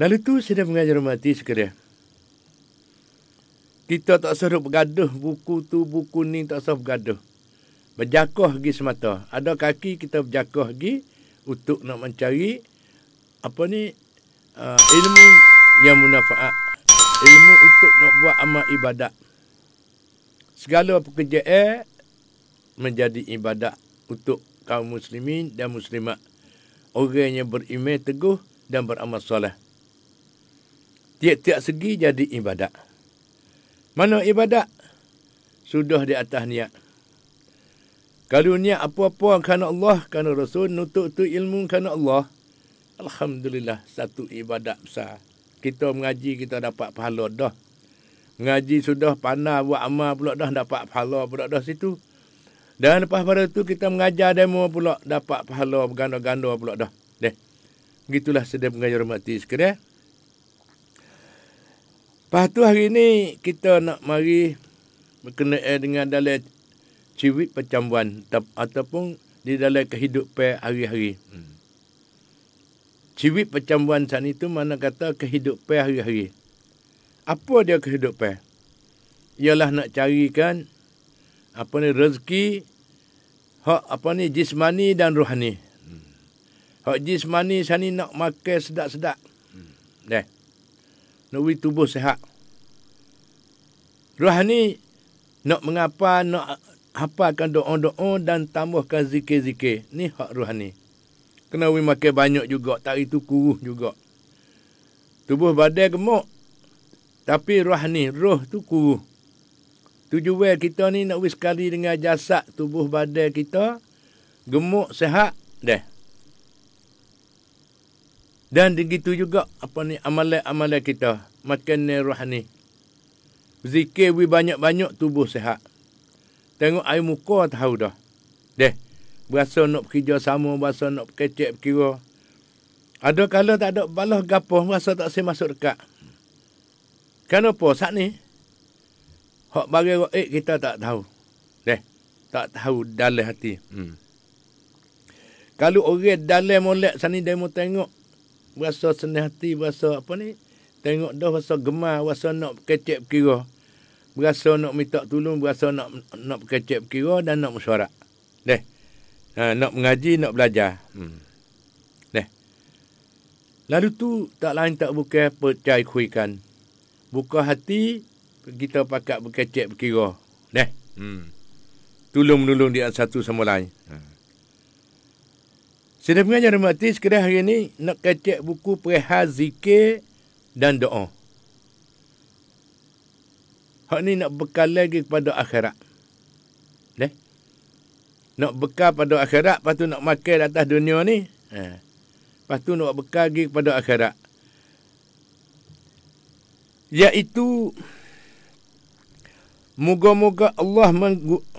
Lalu tu saya mengajar mati sekalian. Kita tak suruh bergaduh buku tu, buku ni tak suruh bergaduh. Berjakoh lagi semata. Ada kaki kita berjakoh lagi untuk nak mencari ilmu yang munafaat. Ilmu untuk nak buat amal ibadat. Segala pekerjaan menjadi ibadat untuk kaum muslimin dan muslimat. Orang yang beriman teguh dan beramal soleh. Tiap-tiap segi jadi ibadat. Mana ibadat? Sudah di atas niat. Kalau niat apa-apa kerana Allah, kerana Rasul, nuntut tu ilmu kerana Allah, alhamdulillah, satu ibadat besar. Kita mengaji, kita dapat pahala dah. Mengaji sudah pandai buat amal pula dah, dapat pahala pula dah situ. Dan lepas pada tu kita mengajar demo pula, dapat pahala berganda-ganda pula dah. Begitulah sedang mengajar mati sekalian. Lepas tu hari ni kita nak mari berkenaan dengan dalam ciwit percambuan ataupun di dalam kehidupan hari-hari. Ciwit percambuan saat itu mana kata kehidupan hari-hari. Apa dia kehidupan? Ialah nak carikan rezeki jismani dan rohani. Hak jismani sani nak makan sedap-sedap. Nak beri tubuh sihat. Rohani nak mengapa, nak hafalkan doa-doa dan tambahkan zikir-zikir. Ni hak rohani. Kena beri makan banyak juga, tak itu kurus juga. Tubuh badan gemuk. Tapi rohani, roh tu kurus. Tujuan kita ni nak beri sekali dengan jasad tubuh badan kita. Gemuk, sihat, Dan begitu juga amalan-amalan kita. Makan rohani. Zikir beri banyak-banyak tubuh sihat. Tengok air muka tahu dah. Berasa nak bekerja sama, berasa nak kecek berkira. Ada kala tak ada balas gapo, berasa tak saya masuk dekat. Kenapa saat ni? Hak bagi rakyat kita tak tahu. Tak tahu dalam hati. Kalau orang dalam molek sani dia mau tengok, berasa senang hati, berasa tengok dah berasa gemar, berasa nak kecek berkira. Berasa nak minta tolong, berasa nak kecek berkira dan nak mesyuarat. Nak mengaji, nak belajar. Lalu tu tak lain tak bukan percaya kuikan. Buka hati, kita pakat berkecek berkira. Tolong-menolong dia satu sama lain. Saya mengajar mati sekedar hari ini nak kecek buku perihal zikir dan doa. Hak ni nak bekal lagi kepada akhirat. Nak bekal pada akhirat, lepas tu nak makan atas dunia ni. Lepas tu nak bekal lagi kepada akhirat. Iaitu, moga-moga Allah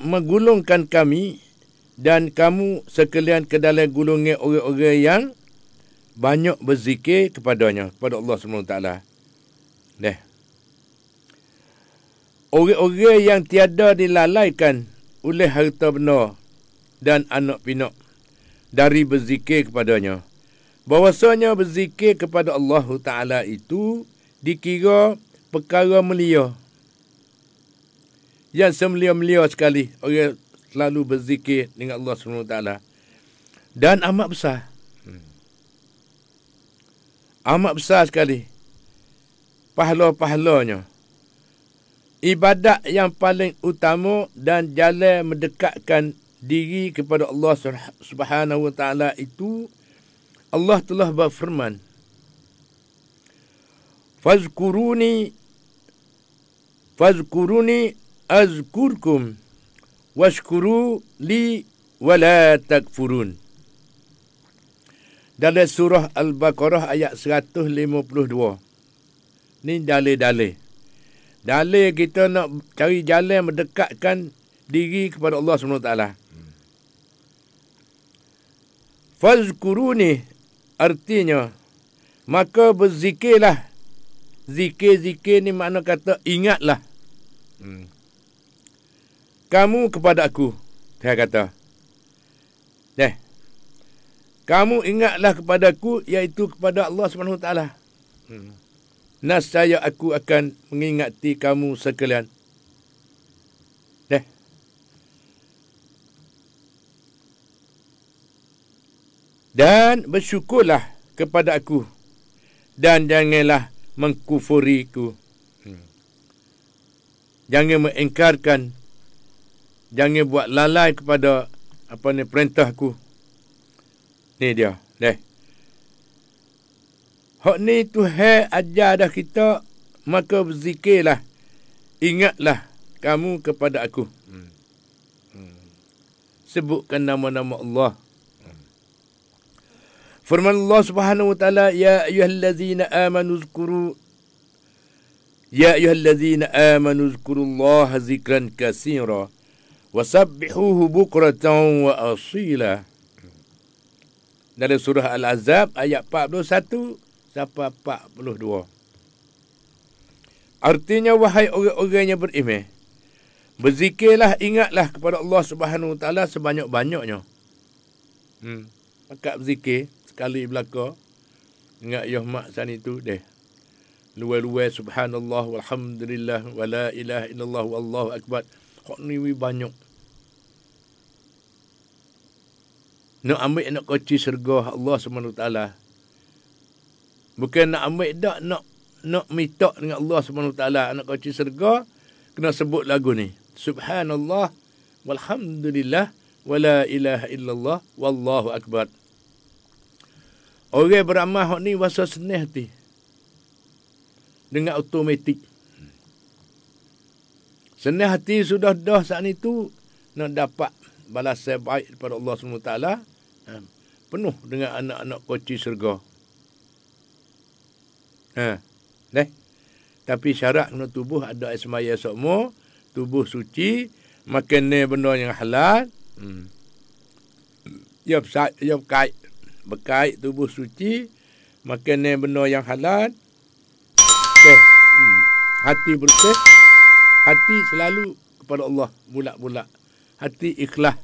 menggulungkan kami dan kamu sekalian ke dalam gulungan orang-orang yang banyak berzikir kepadanya, kepada Allah SWT. Orang-orang yang tiada dilalaikan oleh harta benar dan anak pinak dari berzikir kepadanya. Bahwasanya berzikir kepada Allah Ta'ala itu dikira perkara mulia. Yang semulia-mulia sekali orang selalu berzikir dengan Allah SWT. Dan amat besar. Amat besar sekali pahala-pahalanya. Ibadat yang paling utama dan jalan mendekatkan diri kepada Allah Subhanahu Wa Taala itu, Allah telah berfirman, Fazkuruni azkurkum washkuru li wala takfurun. Dalam surah Al-Baqarah ayat 152. Ni dalil-dalil. Dalil kita nak cari jalan mendekatkan diri kepada Allah SWT. Fazkuruni artinya, maka berzikirlah. Zikir-zikir ni makna kata ingatlah. Kamu kepada aku. Dia kata. Kamu ingatlah kepada aku, iaitu kepada Allah SWT. Nescaya aku akan mengingati kamu sekalian. Dan bersyukurlah kepada aku. Dan janganlah mengkufuriku. Jangan mengingkarkan. Jangan buat lalai kepada perintahku. Ni dia. Hak ni Tuhan ajar dah kita, maka berzikirlah. Ingatlah kamu kepada aku. Sebutkan nama-nama Allah. Firman Allah Subhanahu wa taala, ya ayyuhallazina amanu zkurullaha zikran katsira wasabbihuhu bukratan wa asila. Dalam surah Al-Ahzab ayat 41 sampai 42. Artinya, wahai orang-orang yang beriman, berzikirlah, ingatlah kepada Allah Subhanahu wa taala sebanyak-banyaknya. Maka berzikir sekali belaka, ingat ya mak san itu deh. Luai-luai subhanallah walhamdulillah wa la ilaha illallah wallahu akbar. Hak ni banyak. Nak ambil nak kunci syurga Allah Subhanahu wa taala. Bukan nak ambil dak, nak minta dengan Allah Subhanahu wa taala nak kunci syurga, kena sebut lagu ni. Subhanallah walhamdulillah wa la ilaha illallah wallahu akbar. Orang beramal hak ni wasa senang hati. Dengan automatik. Senang hati sudah dah saat itu nak dapat balasan baik daripada Allah SWT. Penuh dengan anak-anak kunci syurga. Tapi syarat kena tubuh ada ismaya sokmo, tubuh suci, makan benda yang halal. Ya berkait tubuh suci, makan benda yang halal. Hati bersih, hati selalu kepada Allah, bulat-bulat. Hati ikhlas,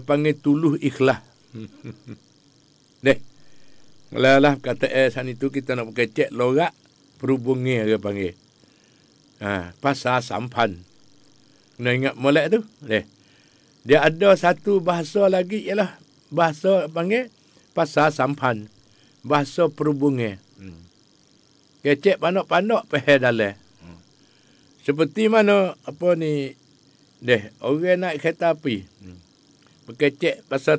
panggil tuluh ikhlas. Lah kata san itu kita nak pakai cek lorak perhubungan dia panggil. Pasal sampan. Kena ingat molek tu. Dia ada satu bahasa lagi, ialah bahasa panggil pasal sampan. Bahasa perhubungan. Kecek panak-panak peheh dalam. Seperti mana orang naik kereta api. Berkecek pasal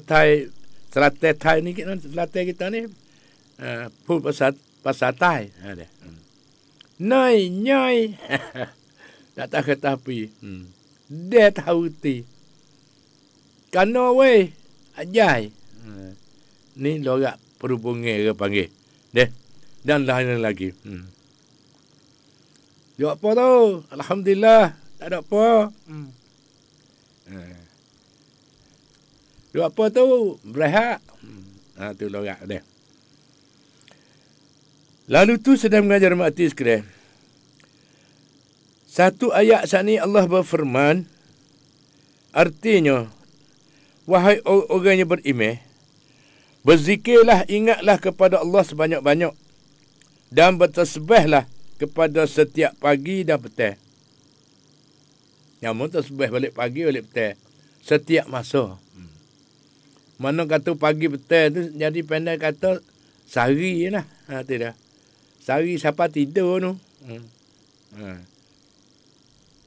selatai Thai ni, selatai kita ni. Pun pasal Thai. Nyai. Tak tahu kereta api. Dia tahu ti. Kano weh. Ajai. Ni lorak perhubungan ke panggil. Dan lain lagi. Jawab apa tu? Alhamdulillah. Tak ada apa. Jawab apa tu? Berehat. Tu lorak dia. Lalu tu sedang mengajar mati sekalian. Satu ayat saat ni Allah berfirman. Artinya, wahai orang yang beriman, berzikirlah, ingatlah kepada Allah sebanyak-banyak. Dan bertasbihlah kepada setiap pagi dan petang. Yang mau tasbih balik pagi, balik petang. Setiap masa. Mana kata pagi petang tu, jadi pandai kata sehari je lah. Tidak. Sehari siapa tidur tu.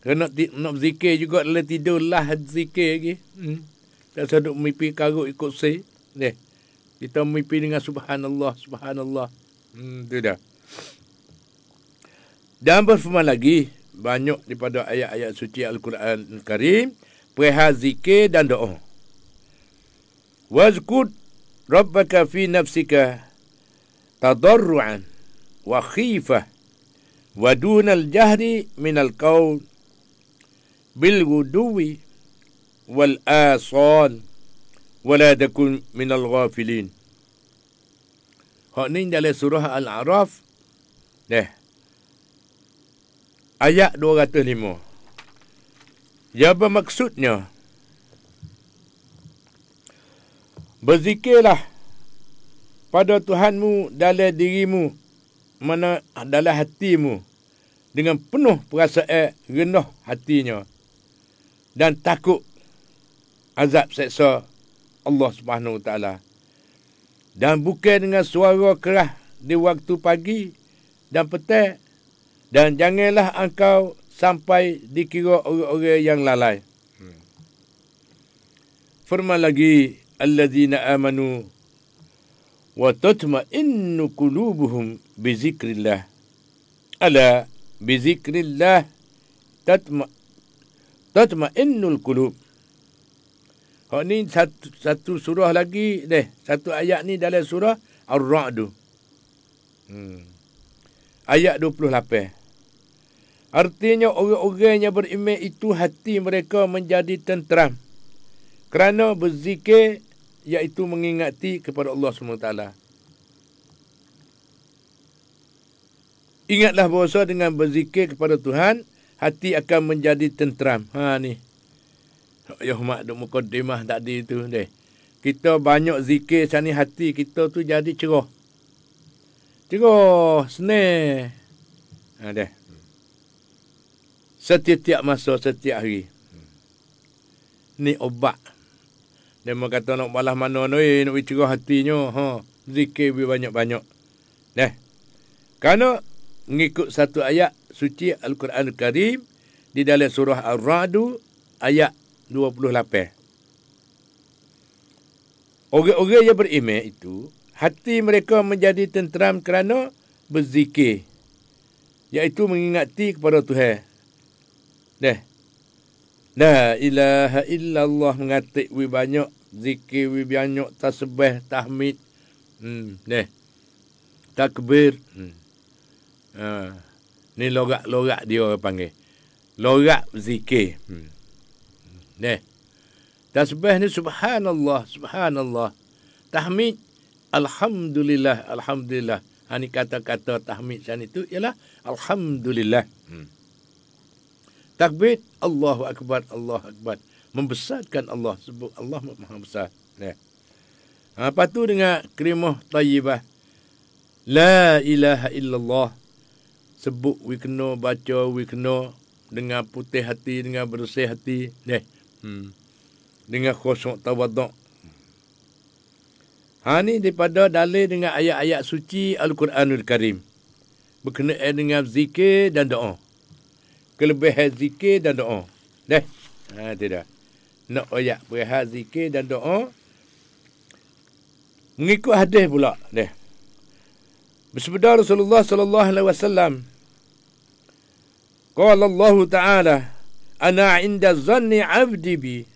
Kena nak berzikir juga, dalam tidur lah zikir lagi. Tak seduk mimpi karut ikut say. Kita mimpi dengan subhanallah, subhanallah. Itu dah. Dan berfirman lagi, banyak daripada ayat-ayat suci Al-Quran Al-Karim, perihal zikir dan doa. Wazkur rabbaka fi nafsika tadarru'an wa khifah wa dunal jahri minal qawl bil guduwi wal asal wala takun minal ghafilin. Hak ni dalam surah Al-A'raf. Ayat 205. Ya, bermaksudnya, berzikirlah pada Tuhanmu dalam dirimu mana dalam hatimu dengan penuh perasaan rendah hatinya dan takut azab seksa Allah Subhanahu Wa Taala. Dan bukan dengan suara keras di waktu pagi dan petang, dan janganlah engkau sampai dikira orang-orang yang lalai. Firman lagi, alladzina amanu wa tatma'innu qulubuhum bi zikrillah. Ala bi zikrillah tatma'innul qulub. Ni satu surah lagi deh. Satu ayat ni dalam surah Ar-Ra'd. Ayat 28. Artinya orang-orang yang beriman itu hati mereka menjadi tenteram kerana berzikir, iaitu mengingati kepada Allah SWT. Ingatlah bahawa dengan berzikir kepada Tuhan, hati akan menjadi tenteram. Ni. Ya mak duk mukadimah tadi tu deh. Kita banyak zikir sani, hati kita tu jadi cerah. Cerah, senang. Deh. Setiap masa, setiap hari. Ni obat. Dia kata nak balas mana ni, nak cerah hatinya. Zikir banyak-banyak. Deh. Kerana mengikut satu ayat suci Al-Quran Al-Karim di dalam surah Ar-Ra'd ayat 28. Orang-orang yang beriman itu, hati mereka menjadi tenteram kerana berzikir, iaitu mengingati kepada Tuhan. Deh. La ilaha illallah, mengatik banyak, zikir banyak, tasbih, tahmid. Deh. Takbir. Ni lorak-lorak dia orang panggil. Lorak zikir. Deh. Tasbih ni subhanallah, subhanallah. Tahmid, alhamdulillah, alhamdulillah. Ni kata-kata tahmid sana itu ialah alhamdulillah. Takbir, Allahu Akbar, Allahu Akbar. Membesarkan Allah, sebut Allah Maha Besar. Lepas tu dengan kalimah tayyibah. La ilaha illallah. Sebut, we kena baca, we kena dengan putih hati, dengan bersih hati. Dengan khusyuk tawaduk. Ni daripada dalil dengan ayat-ayat suci Al-Quranul Karim. Berkenaan dengan zikir dan doa. Kelebihan zikir dan doa. Deh. Tidak. Nak ayat perihal zikir dan doa. Mengikut hadis pula. Deh. Bersabda Rasulullah sallallahu alaihi wasallam. Qala Allah Ta'ala, ana 'inda dhanni 'abdi bi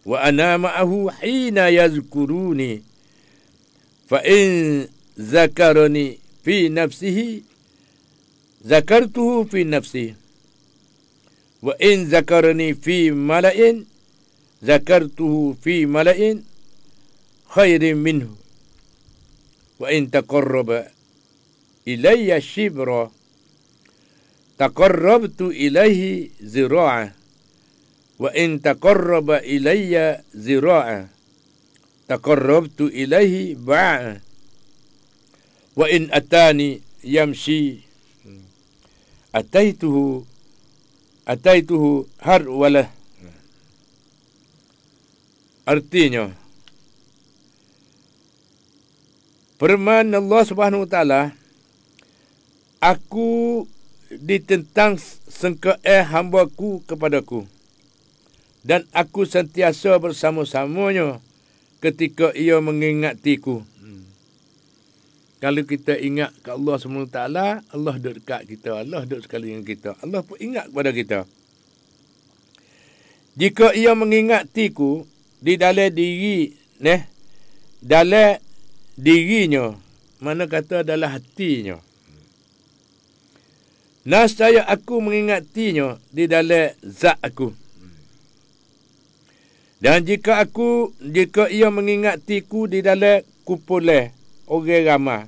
wa ana ma'ahu hina yazkuruni. Fa in zakarani fi nafsihi zakartuhu fi nafsihi. Wa in zakarani fi mala'in zakartuhu fi mala'in khairin minhu. Wa in taqarraba ilayya shibra taqarrabtu ilayhi zira'a. Wa in taqarraba ilayya zira'a taqarrabtu ilayhi ba'a. Wa in atani yamshi ataituhu harwalah. Artinya, firman Allah Subhanahu Wa Taala, aku ditentang sengkea hamba-Ku kepadaku, dan aku sentiasa bersama-samanya ketika ia mengingatiku. Kalau kita ingat ke Allah SWT, Allah duduk dekat kita. Allah duduk sekali dengan kita. Allah pun ingat kepada kita. Jika ia mengingatiku di dalam diri, dalam dirinya, mana kata dalam hatinya. Nascaya aku mengingatinya di dalam zat aku. Dan jika ia mengingatiku di dalam kumpulan orang ramai,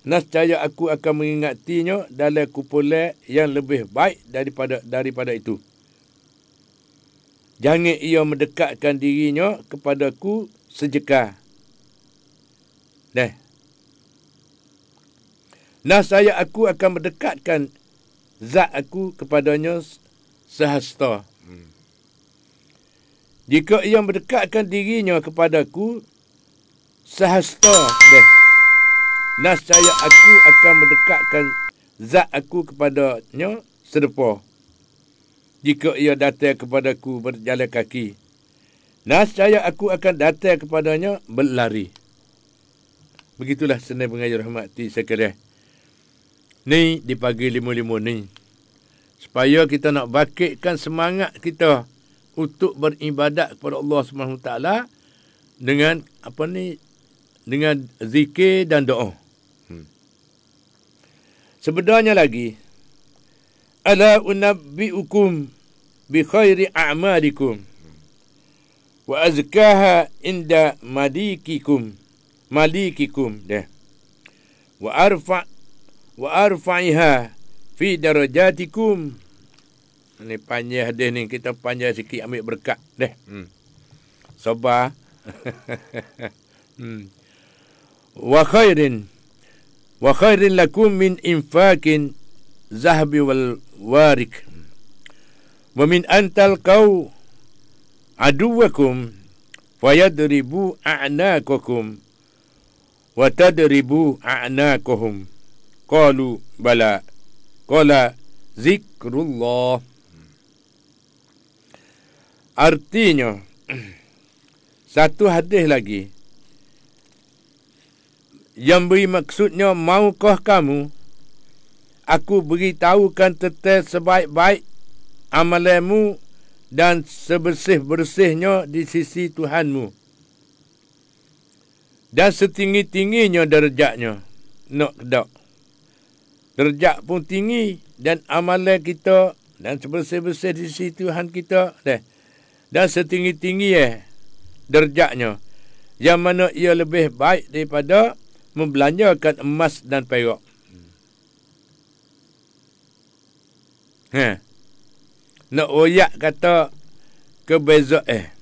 nascaya aku akan mengingatinya dalam kumpulan yang lebih baik daripada itu. Jangan ia mendekatkan dirinya kepadaku sejekar. Nascaya aku akan mendekatkan zat aku kepadanya sehasta. Jika ia mendekatkan dirinya kepadaku sehasta, nascaya aku akan mendekatkan zat aku kepadanya sedepa. Jika ia datang kepadaku berjalan kaki, nascaya aku akan datang kepadanya berlari. Begitulah senang pengajar rahmati sekalian. Ni di pagi 5.5 ni. Supaya kita nak bangkitkan semangat kita untuk beribadat kepada Allah SWT dengan dengan zikir dan doa. Sebenarnya lagi, ala unabbiukum bi khairi a'malikum wa azkaha inda malikikum wa arfa'iha fi darajatikum. Ni panjang hadis ni, kita panjang sikit ambil berkat sabar. wa khairin lakum min infakin zahabi wal warik wa min antal qaw aduwakum fayadribu a'naqakum wa tadribu a'naqahum. Qalu bala. Qala zikrullah. Artinya, satu hadis lagi yang beri maksudnya, maukah kamu aku beritahukan tentang sebaik-baik amalanmu dan sebersih-bersihnya di sisi Tuhanmu dan setinggi-tingginya darjatnya. Nak kedak. Derajat pun tinggi dan amalan kita dan sebersih-bersih di sisi Tuhan kita dan setinggi-tinggi derajatnya, yang mana ia lebih baik daripada membelanjakan emas dan perak. Nak oyak kata kebezaan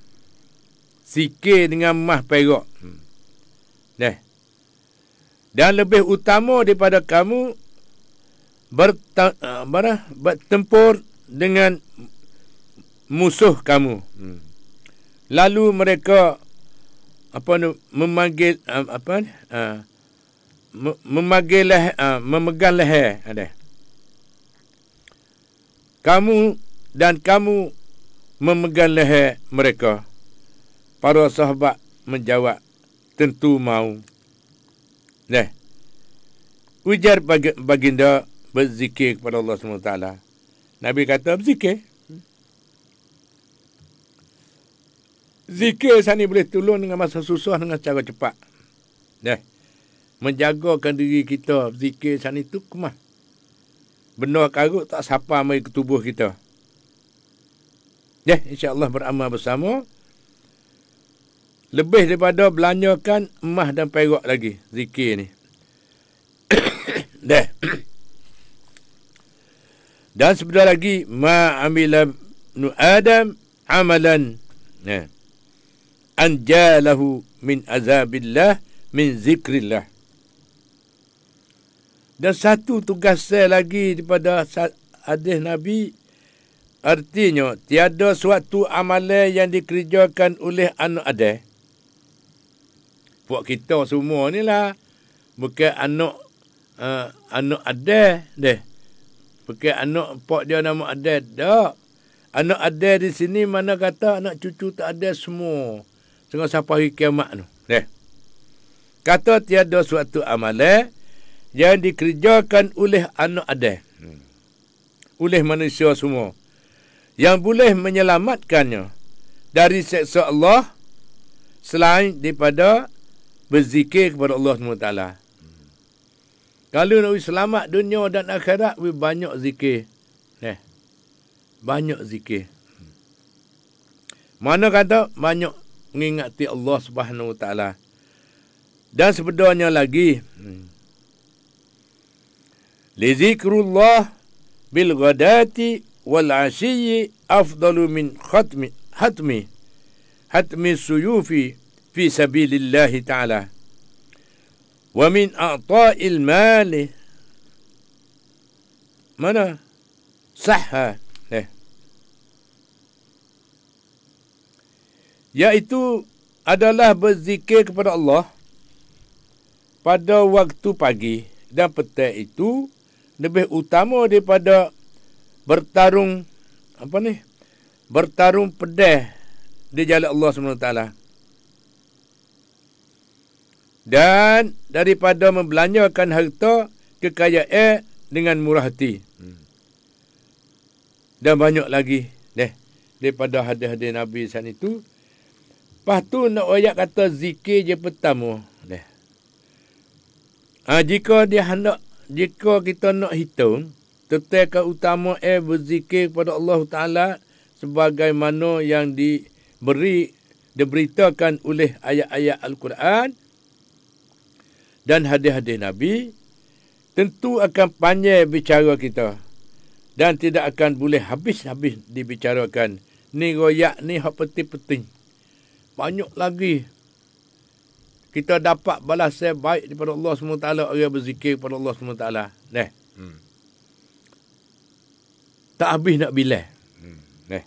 sikir dengan emas perak. Dan lebih utama daripada kamu bertempur dengan musuh kamu. Lalu mereka memegang leher kamu dan kamu memegang leher mereka. Para sahabat menjawab, tentu mau. Ujar baginda, berzikir kepada Allah SWT. Nabi kata berzikir. Zikir sana boleh tolong dengan masa susah dengan cara cepat. Menjagakan diri kita. Zikir sana itu kemah. Benda karut tak sapa mai ke tubuh kita. InsyaAllah beramal bersama. Lebih daripada belanjakan emas dan perak lagi. Zikir ni. Dan sebentar lagi, ma'amila ibnu Adam amalan anjalahu min azabillah min zikrillah. Dan satu tugas saya lagi daripada hadis Nabi, artinya tiada suatu amalan yang dikerjakan oleh anak Adam. Puak kita semua ni lah, bukan anak Adam Bukan anak pak dia nama Adam. Tak. Anak Adam di sini mana kata anak cucu tak ada semua. Sehingga sampai hari kiamat tu. Kata tiada suatu amalan yang dikerjakan oleh anak Adam. Oleh manusia semua. Yang boleh menyelamatkannya dari seksa Allah selain daripada berzikir kepada Allah SWT. Kalau nak selamat dunia dan akhirat, banyak zikir. Banyak zikir. Mana kata banyak mengingati Allah Subhanahu Wa Taala. Dan sebenarnya lagi, li zikrullah bil ghadati wal ashiyyi afdalu min hatmi suyufi fi sabilillah ta'ala. Wa min a'ta'il mali mana? Sah. Iaitu adalah berzikir kepada Allah pada waktu pagi dan petang itu lebih utama daripada bertarung bertarung pedih di jalan Allah SWT. Dan daripada membelanjakan harta kekayaan dengan murah hati. Dan banyak lagi daripada hadis-hadis Nabi saat itu. Lepas tu nak ayat kata zikir je pertama. Jika kita nak hitung tentang keutamaan berzikir kepada Allah Ta'ala sebagaimana yang diberitakan oleh ayat-ayat Al-Quran dan hadis-hadis Nabi, tentu akan panjang bicara kita dan tidak akan boleh habis-habis dibicarakan. Ni royak ni hak penting-penting. Banyak lagi kita dapat balasan baik daripada Allah SWT orang berzikir kepada Allah SWT. Tak habis nak bilang. Lepas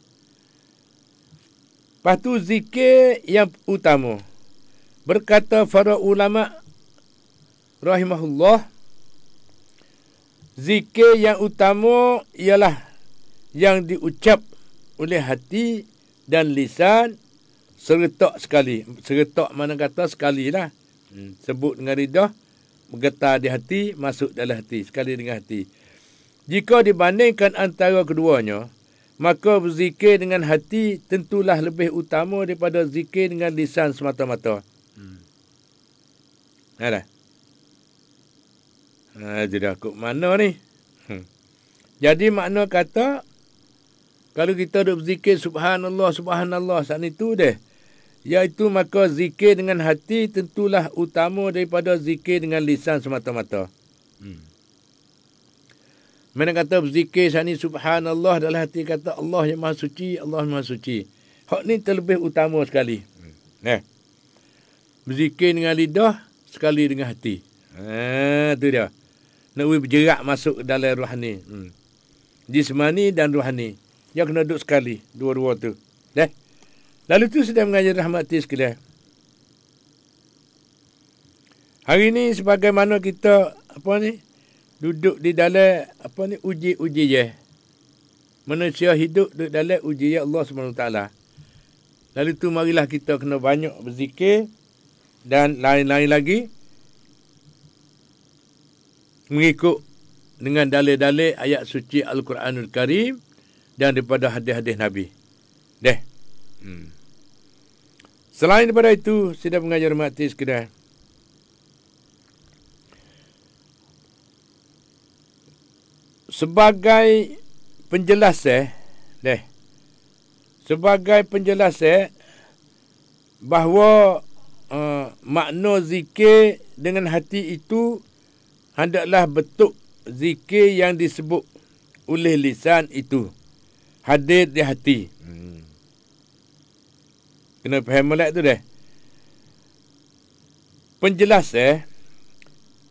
tu zikir yang utama. Berkata para ulama rahimahullah, zikir yang utama ialah yang diucap oleh hati dan lisan seretak sekali. Seretak mana kata sekali lah. Sebut dengan lidah, bergetar di hati, masuk dalam hati. Sekali dengan hati. Jika dibandingkan antara keduanya, maka berzikir dengan hati tentulah lebih utama daripada zikir dengan lisan semata-mata. Ada? Jadi aku mana ni? Jadi makna kata, kalau kita duk berzikir subhanallah, subhanallah saat itu deh. Iaitu maka zikir dengan hati tentulah utama daripada zikir dengan lisan semata-mata. Mana kata berzikir saat ni subhanallah dalam hati kata Allah yang maha suci, Allah yang maha suci. Hak ni terlebih utama sekali. Berzikir dengan lidah sekali dengan hati. Tu dia. Nak bergerak masuk ke dalam rohani. Jismani dan rohani. Yang kena duduk sekali. Dua-dua tu. Lalu tu sedang mengajar rahmati sekalian. Hari ni sebagaimana kita duduk di dalam uji-uji je. Manusia hidup duduk dalam uji ya Allah SWT. Lalu tu marilah kita kena banyak berzikir dan lain-lain lagi mengikut dengan dalil-dalil ayat suci Al-Quranul Karim dan daripada hadis-hadis Nabi. Selain daripada itu, sedang mengajar mati sekalian. Sebagai penjelasan, bahawa makna zikir dengan hati itu hendaklah bentuk zikir yang disebut oleh lisan itu hadir di hati. Kena faham molek tu deh. Penjelasan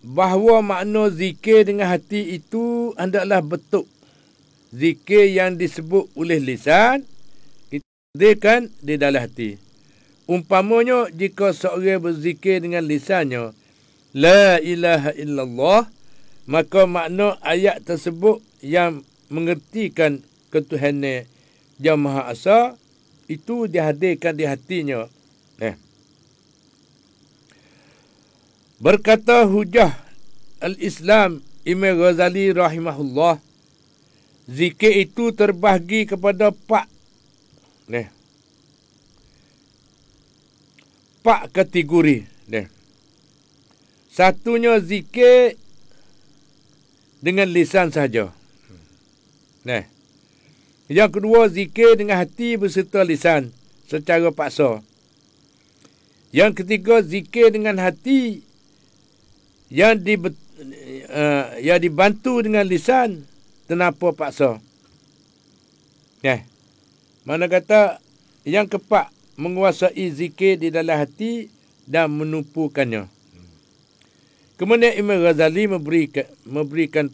bahawa makna zikir dengan hati itu hendaklah bentuk zikir yang disebut oleh lisan hadirkan di dalam hati. Umpamanya jika seorang berzikir dengan lisannya la ilaha illallah, maka makna ayat tersebut yang mengertikan ketuhanan yang Maha Esa itu dihadirkan di hatinya. Berkata hujah al-Islam Imam Ghazali rahimahullah, zikir itu terbahagi kepada empat kategori. Satunya zikir dengan lisan sahaja. Yang kedua, zikir dengan hati berserta lisan secara paksa. Yang ketiga, zikir dengan hati yang dibantu dengan lisan tanpa paksa. Mana kata yang keempat, menguasai zikir di dalam hati dan menumpukannya. Kemudian Imam Ghazali memberikan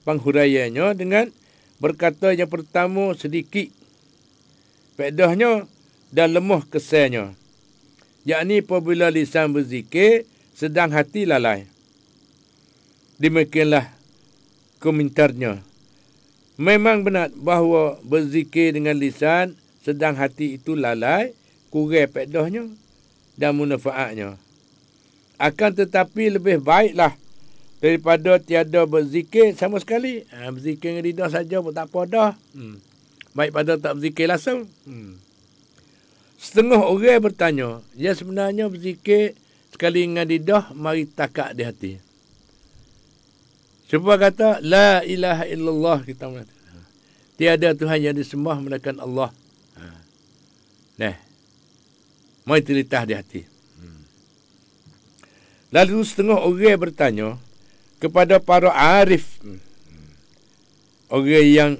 penghuraiannya dengan berkata yang pertama sedikit faedahnya dan lemah kesannya. Yakni apabila lisan berzikir sedang hati lalai. Demikianlah komentarnya. Memang benar bahawa berzikir dengan lisan sedang hati itu lalai, kurang faedahnya dan manfaatnya. Akan tetapi lebih baiklah daripada tiada berzikir sama sekali. Berzikir dengan lidah saja pun tak apa dah. Baik pada tak berzikir langsung. Setengah orang bertanya, ya sebenarnya berzikir sekali dengan lidah, mari takak di hati. Sebab kata, la ilaha illallah, kita mengatakan. Tiada Tuhan yang disembah melainkan Allah. Nah, mari terlintas di hati. Lalu setengah orang bertanya kepada para arif. Orang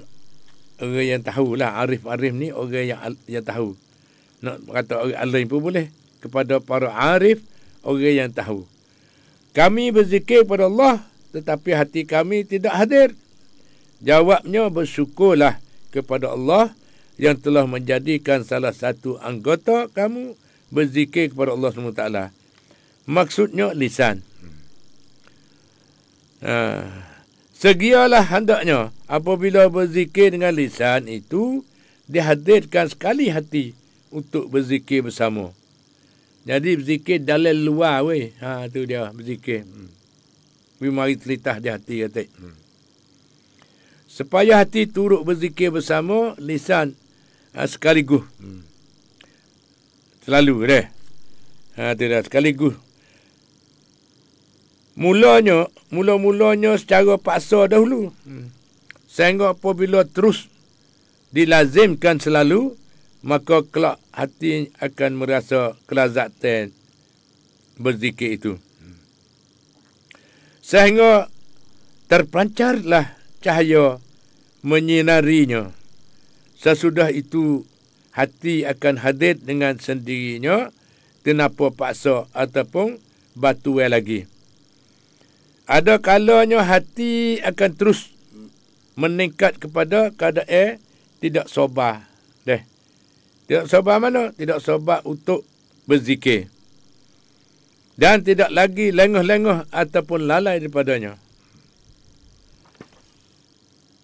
yang tahulah, arif-arif ni orang yang tahu. Nak kata orang alim pun boleh. Kepada para arif, orang yang tahu. Kami berzikir kepada Allah, tetapi hati kami tidak hadir. Jawabnya, bersyukurlah kepada Allah yang telah menjadikan salah satu anggota kamu berzikir kepada Allah SWT. Maksudnya lisan. Segialah hendaknya apabila berzikir dengan lisan itu dihadirkan sekali hati untuk berzikir bersama. Jadi berzikir dalam luar weh. Tu dia berzikir. Mari terlintas di hati kata. Supaya hati turut berzikir bersama, lisan sekaligus. Selalu dah. Tu dah sekaligus. Mula-mulanya secara paksa dahulu. Sehingga apabila terus dilazimkan selalu, maka kelak hati akan merasa kelazatan berzikir itu. Sehingga terpancarlah cahaya menyinarinya. Sesudah itu hati akan hadir dengan sendirinya tanpa paksa ataupun batu lagi. Ada kalanya hati akan terus meningkat kepada keadaan tidak sabar. Tidak sabar mana? Tidak sabar untuk berzikir. Dan tidak lagi lengah-lengah ataupun lalai daripadanya.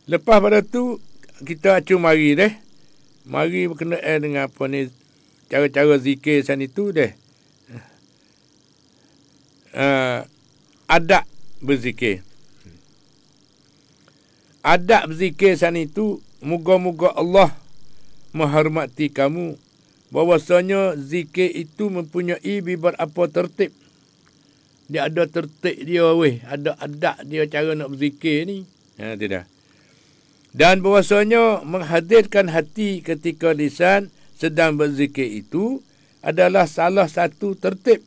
Lepas pada tu, kita acu mari deh. Mari berkenaan dengan apa ni, cara-cara zikir san itu deh. Adab berzikir. Adab berzikir san itu, moga-moga Allah menghormati kamu. Bahawasanya zikir itu mempunyai beberapa tertib. Dia ada tertib dia weh. Ada adab dia cara nak berzikir ni. Tidak. Dan bahawasanya menghadirkan hati ketika lisan sedang berzikir itu adalah salah satu tertib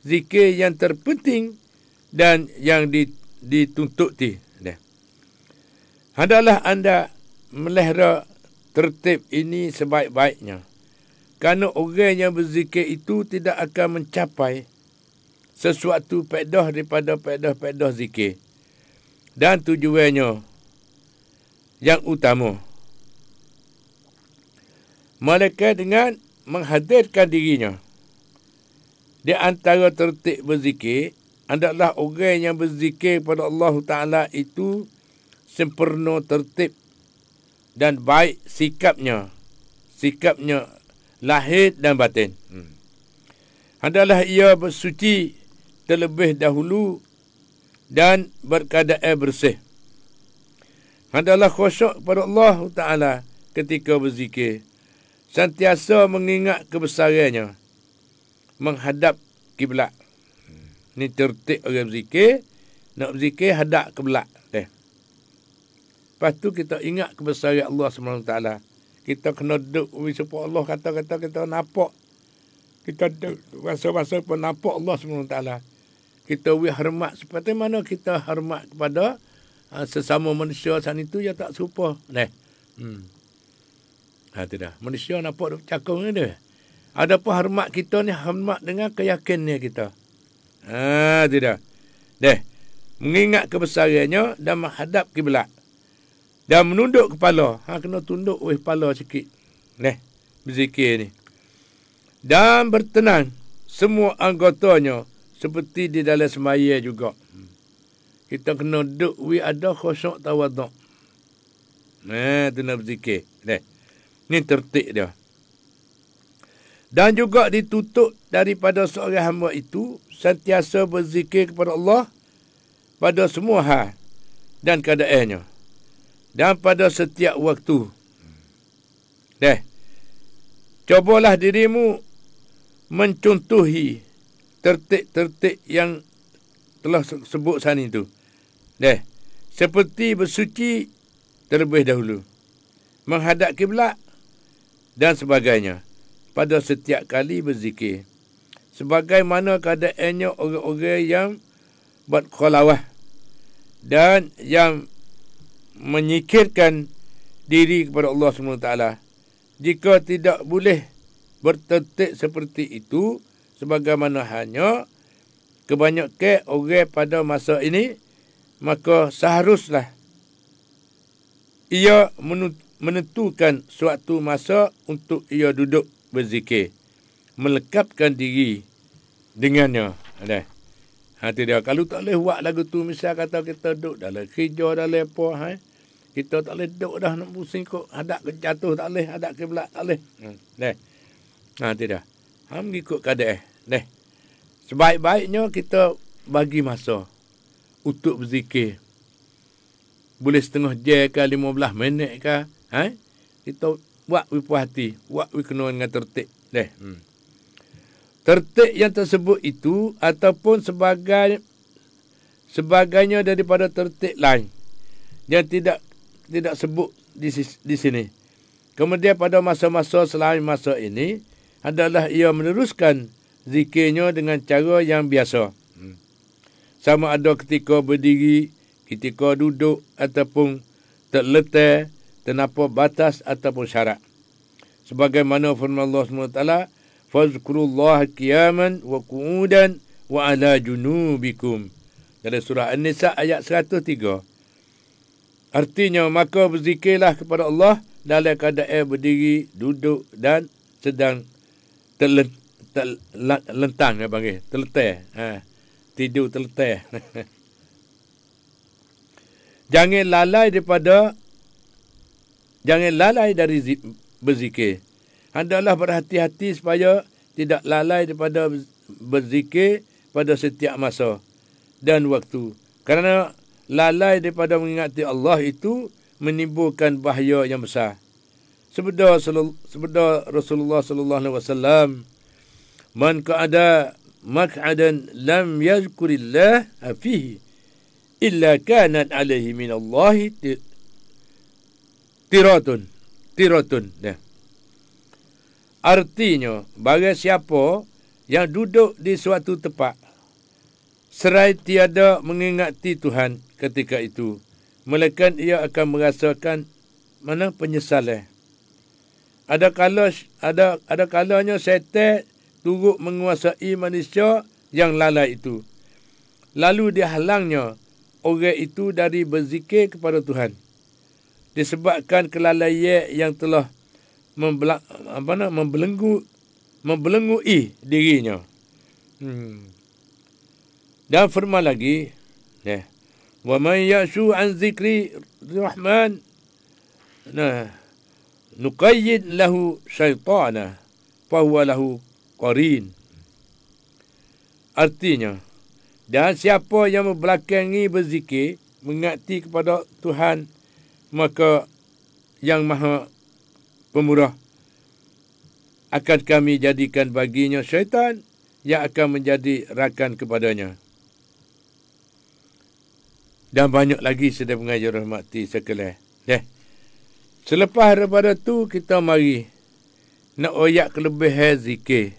zikir yang terpenting dan yang dituntut. Hendaklah anda melihara tertib ini sebaik-baiknya. Kerana orang yang berzikir itu tidak akan mencapai sesuatu faedah daripada faedah-faedah zikir. Dan tujuannya yang utama, mereka dengan menghadirkan dirinya. Di antara tertib berzikir adalah orang yang berzikir kepada Allah Ta'ala itu sempurna tertib dan baik sikapnya lahir dan batin. Adalah ia bersuci terlebih dahulu dan berkeadaan bersih. Adalah khusyuk kepada Allah Ta'ala ketika berzikir. Sentiasa mengingat kebesarannya. Menghadap kiblat. Ini tertib orang berzikir. Nak berzikir hadap kiblat. Lepas tu kita ingat kebesaran Allah SWT. Kita kena duduk. Supaya Allah kata-kata kita nampak. Kita duduk. Rasa-rasa pun nampak Allah SWT. Kita hormat. Seperti mana kita hormat kepada sesama manusia sana itu yang tak serupa. Tidak. Manusia nampak cakung ni dia. Adapun hormat kita ni hormat dengan keyakinannya kita. Tidak. mengingat kebesarannya dan menghadap kiblat dan menunduk kepala. Kena tunduk kepala sikit. Berzikir ni. Dan bertenang semua anggotanya seperti di dalam semaya juga. Kita kena duduk ada khusyuk tawaduk. Tu nak berzikir. Ni tertib dia. Dan juga ditutup daripada seorang hamba itu sentiasa berzikir kepada Allah pada semua hal dan keadaannya. Dan pada setiap waktu. Cobalah dirimu mencontohi tertib-tertib yang telah sebut sana itu. Seperti bersuci terlebih dahulu, menghadap kiblat dan sebagainya pada setiap kali berzikir. Sebagaimana keadaannya orang-orang yang berkholawah dan yang menyikirkan diri kepada Allah SWT. Jika tidak boleh bertertib seperti itu, sebagaimana hanya kebanyakan orang pada masa ini, maka seharuslah ia menentukan suatu masa untuk ia duduk berzikir, melekapkan diri dengannya. Itu dia. Kalau tak boleh buat lagu tu, misal kata kita duduk dalam kerja, dalam apa, kita tak boleh duduk dah, nak pusing kok, hadap ke jatuh tak boleh, hadap kiblat tak boleh. Itu dia. Mengikut keadaan. Sebaik-baiknya kita bagi masa untuk berzikir. Boleh setengah jam ke 15 minit ke. Kita buat puas hati. Buat kena dengan tertib. Tertib yang tersebut itu ataupun sebagainya daripada tertib lain yang tidak sebut di sini. Kemudian pada masa-masa selain masa ini adalah ia meneruskan zikirnya dengan cara yang biasa. Sama ada ketika berdiri, ketika duduk ataupun terletak tanpa batas ataupun syarat. Sebagaimana firman Allah SWT, fazkurullaha qiyaman wa qu'udan wa ala junubikum. Dalam surah An-Nisa ayat 103. Artinya, maka berzikirlah kepada Allah dalam keadaan berdiri, duduk dan sedang terlentang, terletak. Tidur terletak. Jangan lalai dari berzikir. Hendaklah berhati-hati supaya tidak lalai daripada berzikir pada setiap masa dan waktu. Kerana lalai daripada mengingati Allah itu menimbulkan bahaya yang besar. Sabda Rasulullah sallallahu alaihi wasallam, "Man qa'ada maq'adan lam yazkurillah fihi illa kanat alaihi min Allah tiratun." Artinya, bagi siapa yang duduk di suatu tempat serai tiada mengingati Tuhan ketika itu, melainkan ia akan merasakan penyesalan. Ada kalanya syaitan turut menguasai manusia yang lalai itu. Lalu dihalangnya orang itu dari berzikir kepada Tuhan. Disebabkan kelalaian yang telah membelengui dirinya. Dan firman lagi, wa man ya'shu an zikri rahman nuqayyid lahu syaitana fa huwa lahu qarin. Artinya, dan siapa yang membelakangi berzikir, mengingati kepada Tuhan, maka yang maha pemurah akan kami jadikan baginya syaitan yang akan menjadi rakan kepadanya. Dan banyak lagi sedang mengajar rahmati sekalian. Selepas daripada tu, kita mari nak oyak kelebihan zikir.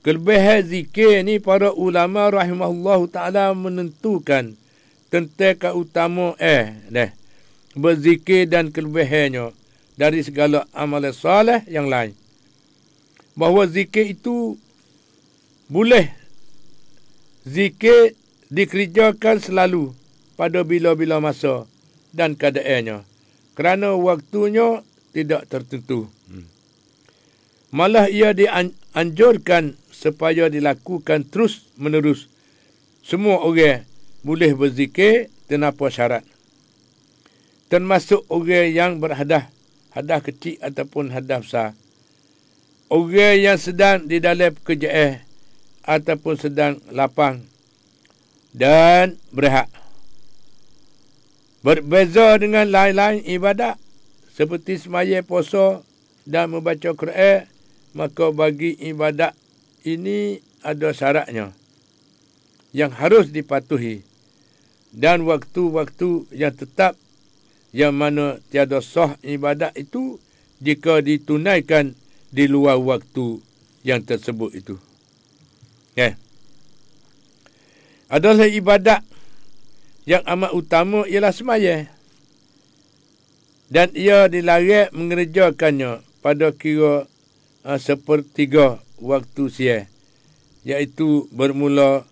Kelebihan zikir ni para ulama rahimahullah ta'ala menentukan tentang keutamaan berzikir dan kelebihannya dari segala amalan soleh yang lain. Bahawa zikir itu boleh zikir dikerjakan selalu pada bila-bila masa dan keadaannya, kerana waktunya tidak tertentu. Malah ia dianjurkan supaya dilakukan terus menerus. Semua orang boleh berzikir tanpa syarat, termasuk orang yang berhadas, hadas kecil ataupun hadas besar, orang yang sedang di dalam pekerjaan ataupun sedang lapang dan berehat. Berbeza dengan lain-lain ibadat seperti sembahyang, puasa dan membaca Quran, maka bagi ibadat ini ada syaratnya yang harus dipatuhi dan waktu-waktu yang tetap, yang mana tiada sah ibadat itu jika ditunaikan di luar waktu yang tersebut itu. Okay. Adalah ibadat yang amat utama ialah sembahyang, dan ia dilarang mengerjakannya pada kira sepertiga waktu siang, iaitu bermula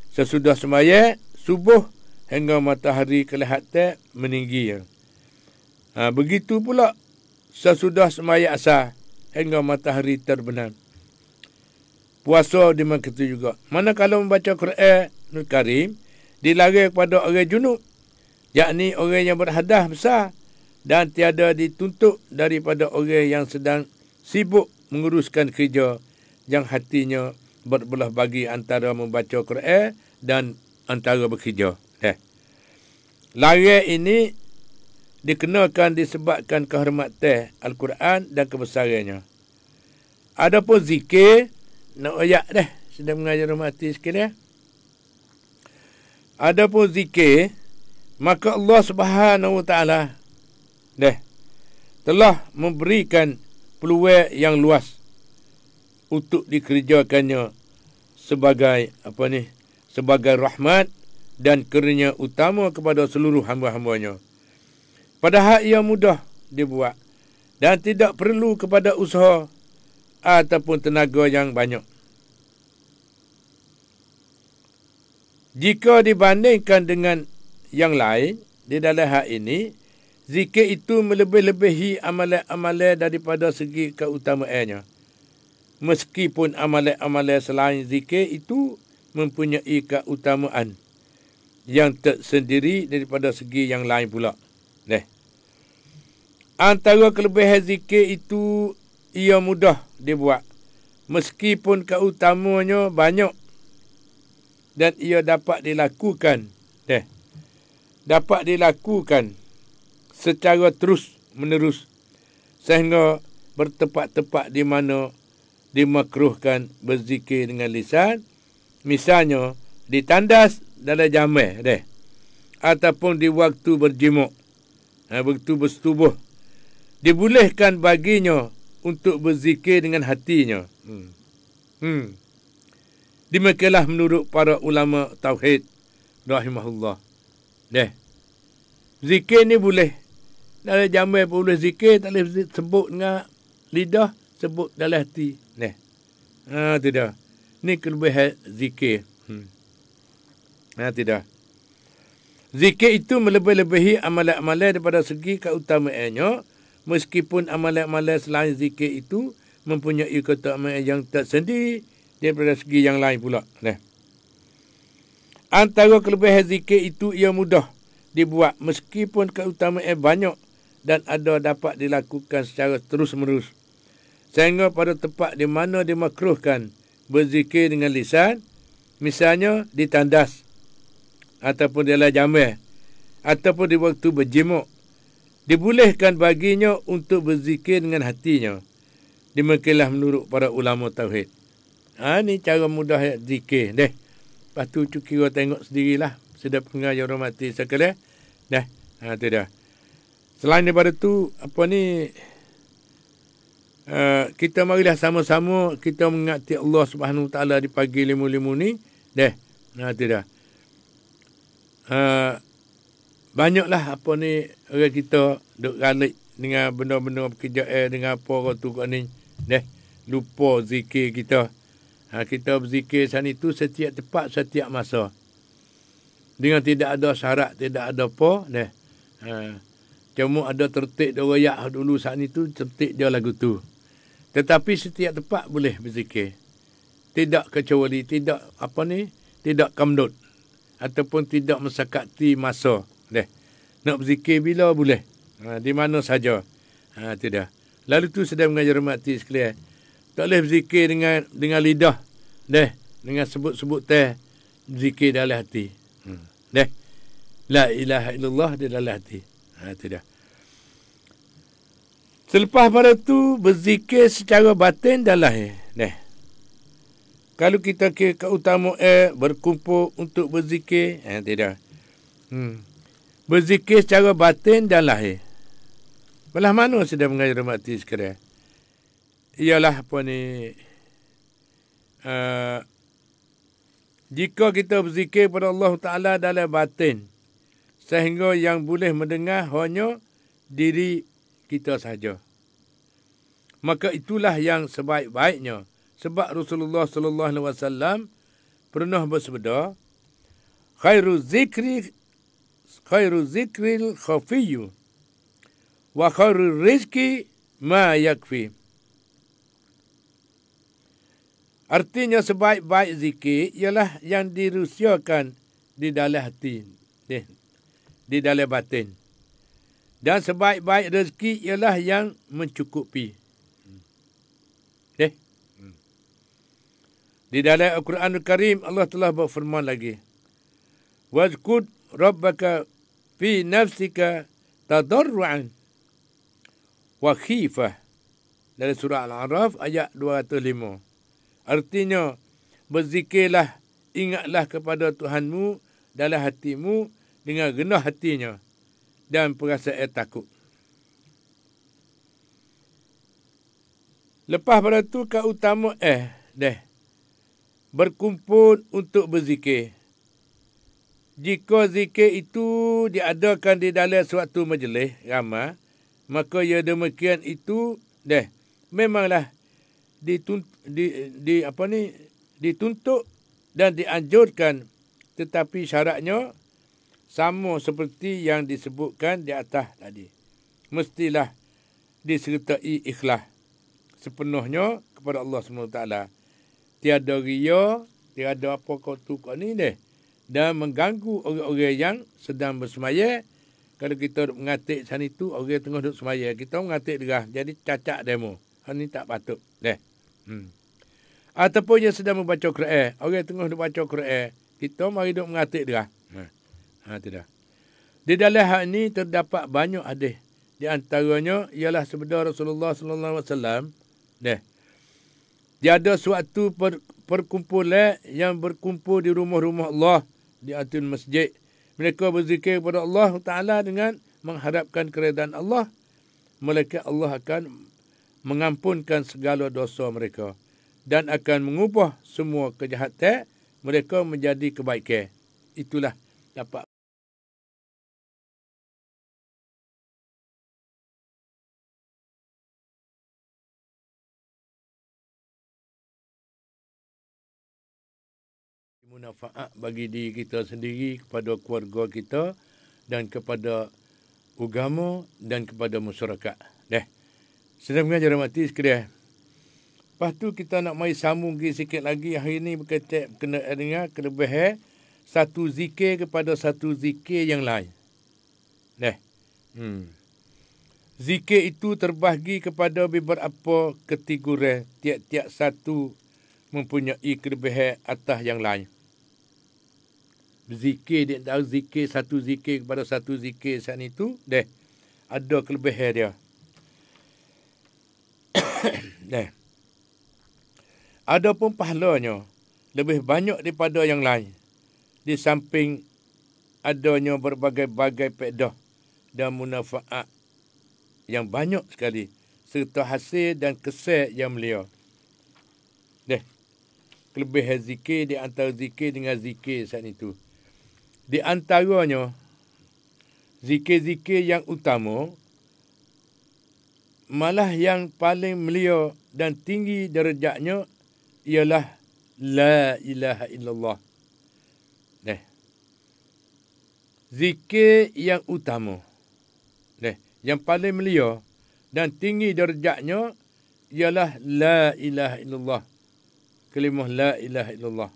sesudah sembahyang subuh hingga matahari kelihatan meninggi. Begitu pula sesudah sembahyang asar hingga matahari terbenam. Puasa demikian juga. Manakala membaca Quranul Karim dilarang kepada orang junub, yakni orang yang berhadas besar, dan tiada dituntut daripada orang yang sedang sibuk menguruskan kerja yang hatinya berbelah bagi antara membaca Quran dan antara bekerja. Larang ini dikenakan disebabkan kehormatan Al-Quran dan kebesarannya. Adapun zikir, nak ayat sedang mengajar mati sekalian. Adapun zikir, maka Allah Subhanahu Wa Taala telah memberikan peluang yang luas untuk dikerjakannya sebagai sebagai rahmat dan karunia utama kepada seluruh hamba-hambanya. Padahal ia mudah dibuat dan tidak perlu kepada usaha ataupun tenaga yang banyak. Jika dibandingkan dengan yang lain di dalam hal ini, zikir itu melebih-lebihi amalan-amalan daripada segi keutamaannya. Meskipun amalan-amalan selain zikir itu mempunyai keutamaan yang tersendiri daripada segi yang lain pula. Antara kelebihan zikir itu, ia mudah dibuat meskipun keutamanya banyak, dan ia dapat dilakukan secara terus menerus sehingga bertepat-tepat di mana dimakruhkan berzikir dengan lisan, misalnya ditandas dalam jamal ataupun di waktu berjimuk, waktu bersetubuh, dibolehkan baginya untuk berzikir dengan hatinya. Demikianlah menurut para ulama tauhid rahimahullah. Zikir ni boleh dalam jamal, boleh zikir, tak boleh sebut dengan lidah, sebut dalam hati. Itu dah. Ni kelebihan zikir. Tidak. Zikir itu melebih-lebihi amalan-amalan daripada segi keutamaannya, meskipun amalan-amalan selain zikir itu mempunyai keutamaan yang tersendiri daripada segi yang lain pula. Antara kelebihan zikir itu, ia mudah dibuat meskipun keutamaan banyak dan ada dapat dilakukan secara terus-menerus, sehingga pada tempat di mana dimakruhkan berzikir dengan lisan, misalnya ditandas ataupun dalam jamal ataupun di waktu berjimuk, dibolehkan baginya untuk berzikir dengan hatinya. Demikianlah menurut para ulama tauhid. Ni cara mudah zikir. Lepas tu kira tengok sendirilah. Sudah pengajar mati sekalian. Itu dah. Selain daripada tu, kita marilah sama-sama kita mengingati Allah Subhanahu Wa Taala di pagi limu-limu ni. Itu dah. Banyaklah orang kita duk galik dengan benda-benda pekerjaan, dengan apa orang tu kat ni. Lupa zikir kita. Kita berzikir sana itu setiap tempat, setiap masa. Dengan tidak ada syarat, tidak ada apa. Cuma ada tertik dia royak dulu saat itu, tertik dia lagu tu. Tetapi setiap tempat boleh berzikir. Tidak kecuali, tidak tidak kamdut. Ataupun tidak mensakati masa. Nak berzikir bila boleh. Di mana saja. Tidak. Lalu tu sedang mengajar mati sekalian. Tak boleh berzikir dengan lidah. Dengan sebut-sebut teh. Berzikir dalam hati. La ilaha illallah di dalam hati. Tidak. Selepas pada tu berzikir secara batin dan lahir. Kalau kita kira keutamaan berkumpul untuk berzikir. Tidak. Berzikir secara batin dan lahir. Belah mana sedang mengajar mati sekarang? Ialah jika kita berzikir pada Allah Ta'ala dalam batin, sehingga yang boleh mendengar hanya diri kita saja. Maka itulah yang sebaik-baiknya. Sebab Rasulullah sallallahu alaihi wasallam pernah bersabda, khairu zikril khafiyyu wa khairu rizki ma yakfi. Artinya sebaik-baik zikir ialah yang dirahsiakan di dalam hati, di dalam batin. Dan sebaik-baik rezeki ialah yang mencukupi. Di dalam Al-Quranul Karim Allah telah berfirman lagi. Wazkud rabbaka fi nafsika tadarru'an wa khifah. Dalam surah Al-A'raf ayat 205. Artinya, berzikirlah, ingatlah kepada Tuhanmu dalam hatimu dengan rendah hatinya dan perasaan takut. Lepas pada tu keutamaan berkumpul untuk berzikir. Jika zikir itu diadakan di dalam suatu majlis ramai, maka ya demikian itu memanglah dituntut dan dianjurkan, tetapi syaratnya sama seperti yang disebutkan di atas tadi. Mestilah disertai ikhlas sepenuhnya kepada Allah SWT. Tiada ria, tiada apa kau ni dan mengganggu orang-orang yang sedang bersemaya. Kalau kita mengatik sana itu, orang tengah duduk semaya, kita mengatik derah, jadi cacat demo. Ini tak patut. Ataupun yang sedang membaca Quran, orang tengah duduk baca Quran, kita mari duduk mengatik derah. Tidak. Di dalam hal ini terdapat banyak hadis. Di antaranya ialah sabda Rasulullah sallallahu alaihi wasallam, tiada suatu perkumpulan yang berkumpul di rumah-rumah Allah di atul masjid. Mereka berzikir kepada Allah Ta'ala dengan mengharapkan keredaan Allah. Melainkan Allah akan mengampunkan segala dosa mereka dan akan mengubah semua kejahatan mereka menjadi kebaikan. Itulah dapat manfaat bagi diri kita sendiri, kepada keluarga kita dan kepada agama dan kepada masyarakat. Sedang mengajar mati sekalian. Lepas tu kita nak mari sambung sikit lagi. Hari ini berkaitan kena dengar kelebihan satu zikir kepada satu zikir yang lain. Zikir itu terbahagi kepada beberapa kategori. Tiap-tiap satu mempunyai kelebihan atas yang lain. Zikir dia tahu zikir satu zikir kepada satu zikir saat itu ada kelebihan dia. Adapun pahalanya lebih banyak daripada yang lain. Di samping adanya berbagai-bagai faedah dan manfaat yang banyak sekali serta hasil dan kesan yang mulia. Kelebihan zikir di antara zikir dengan zikir saat itu. Di antaranya, zikir-zikir yang utama, malah yang paling mulia dan tinggi derajatnya ialah la ilaha illallah. Zikir yang utama. Yang paling mulia dan tinggi darjatnya ialah la ilaha illallah. Kalimah la ilaha illallah.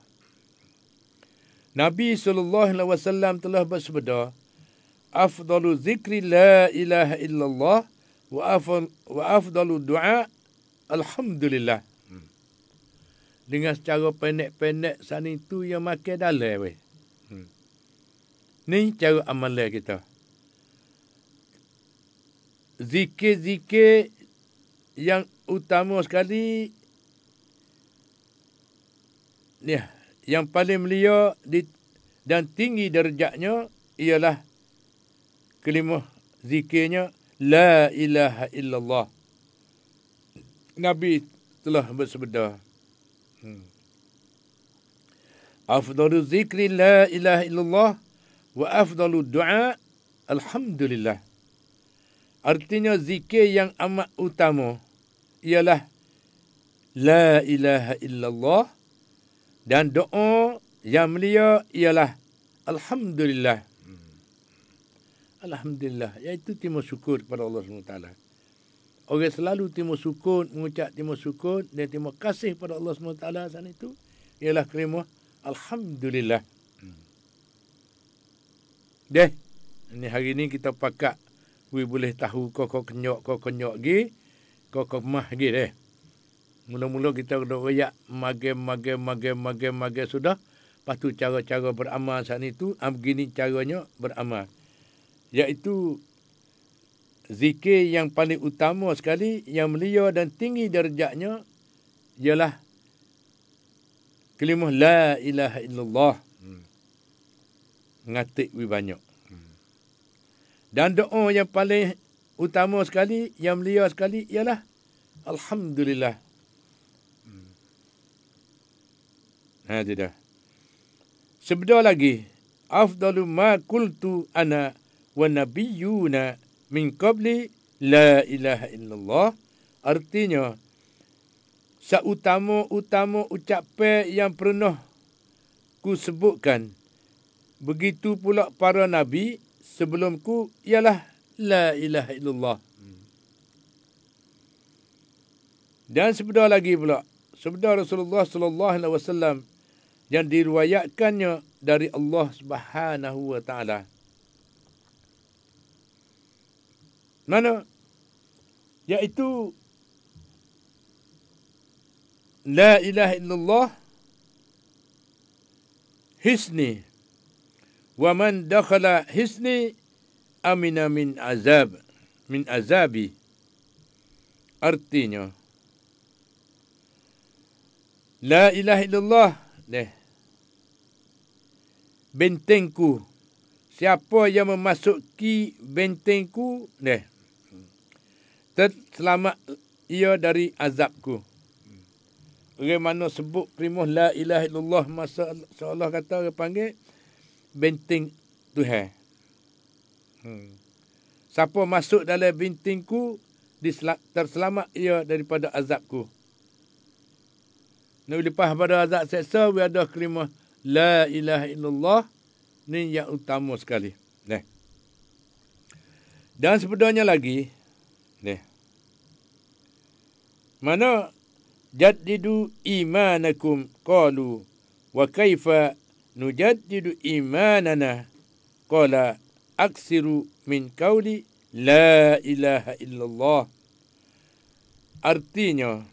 Nabi SAW telah bersabda, afdalu zikri la ilaha illallah wa afdalu du'a alhamdulillah. Dengan secara pendek-pendek sana itu yang makan dalam weh. Ni cara amalan kita. Zikir-zikir yang utama sekali ni, yang paling mulia dan tinggi darjatnya ialah kalimah zikirnya la ilaha illallah. Nabi telah bersabda, afdalu zikri la ilaha illallah wa afdalu du'a alhamdulillah. Artinya zikir yang amat utama ialah la ilaha illallah dan doa yang mulia ialah alhamdulillah. Alhamdulillah, iaitu timur syukur kepada Allah SWT. Orang selalu timur syukur, mengucap timur syukur dan terima kasih kepada Allah SWT sana itu ialah kalimah alhamdulillah. Ini hari ni kita pakat we boleh tahu kau kenyok gi, kau mah gi deh. Mula-mula kita dah royak mage sudah. Lepas tu cara-cara beramal saat itu, begini caranya beramal. Iaitu zikir yang paling utama sekali, yang mulia dan tinggi darjatnya ialah kalimah la ilaha illallah. Ngatik we banyak. Dan doa yang paling utama sekali, yang mulia sekali ialah alhamdulillah. Tidak. Sebeda lagi, afdalu ma qultu ana wa nabiyyuna min qabli la ilaha illallah. Artinya, seutama-utama ucapan yang pernah ku sebutkan, begitu pula para nabi sebelumku ialah la ilaha illallah. Dan sebeda lagi pula, sabda Rasulullah sallallahu alaihi wasallam yang diriwayatkannya dari Allah Subhanahu wa taala. Mana? Iaitu la ilaha illallah hisni wa man dakhala hisni amina min azabi. Artinya la ilaha illallah bentengku, siapa yang memasuki bentengku terselamat ia dari azabku. Bagaimana sebut kalimah la ilaha illallah, masa seolah kata orang panggil benteng Tuhan. Siapa masuk dalam bentengku terselamat ia daripada azabku. Nak lepas pada azab seksa, ada kalimah la ilaha illallah, ni yang utama sekali. Dan sebenarnya lagi, mana jaddidu imanakum qalu wa kaifa nujaddidu imanana qala aksiru min qauli la ilaha illallah. Artinya,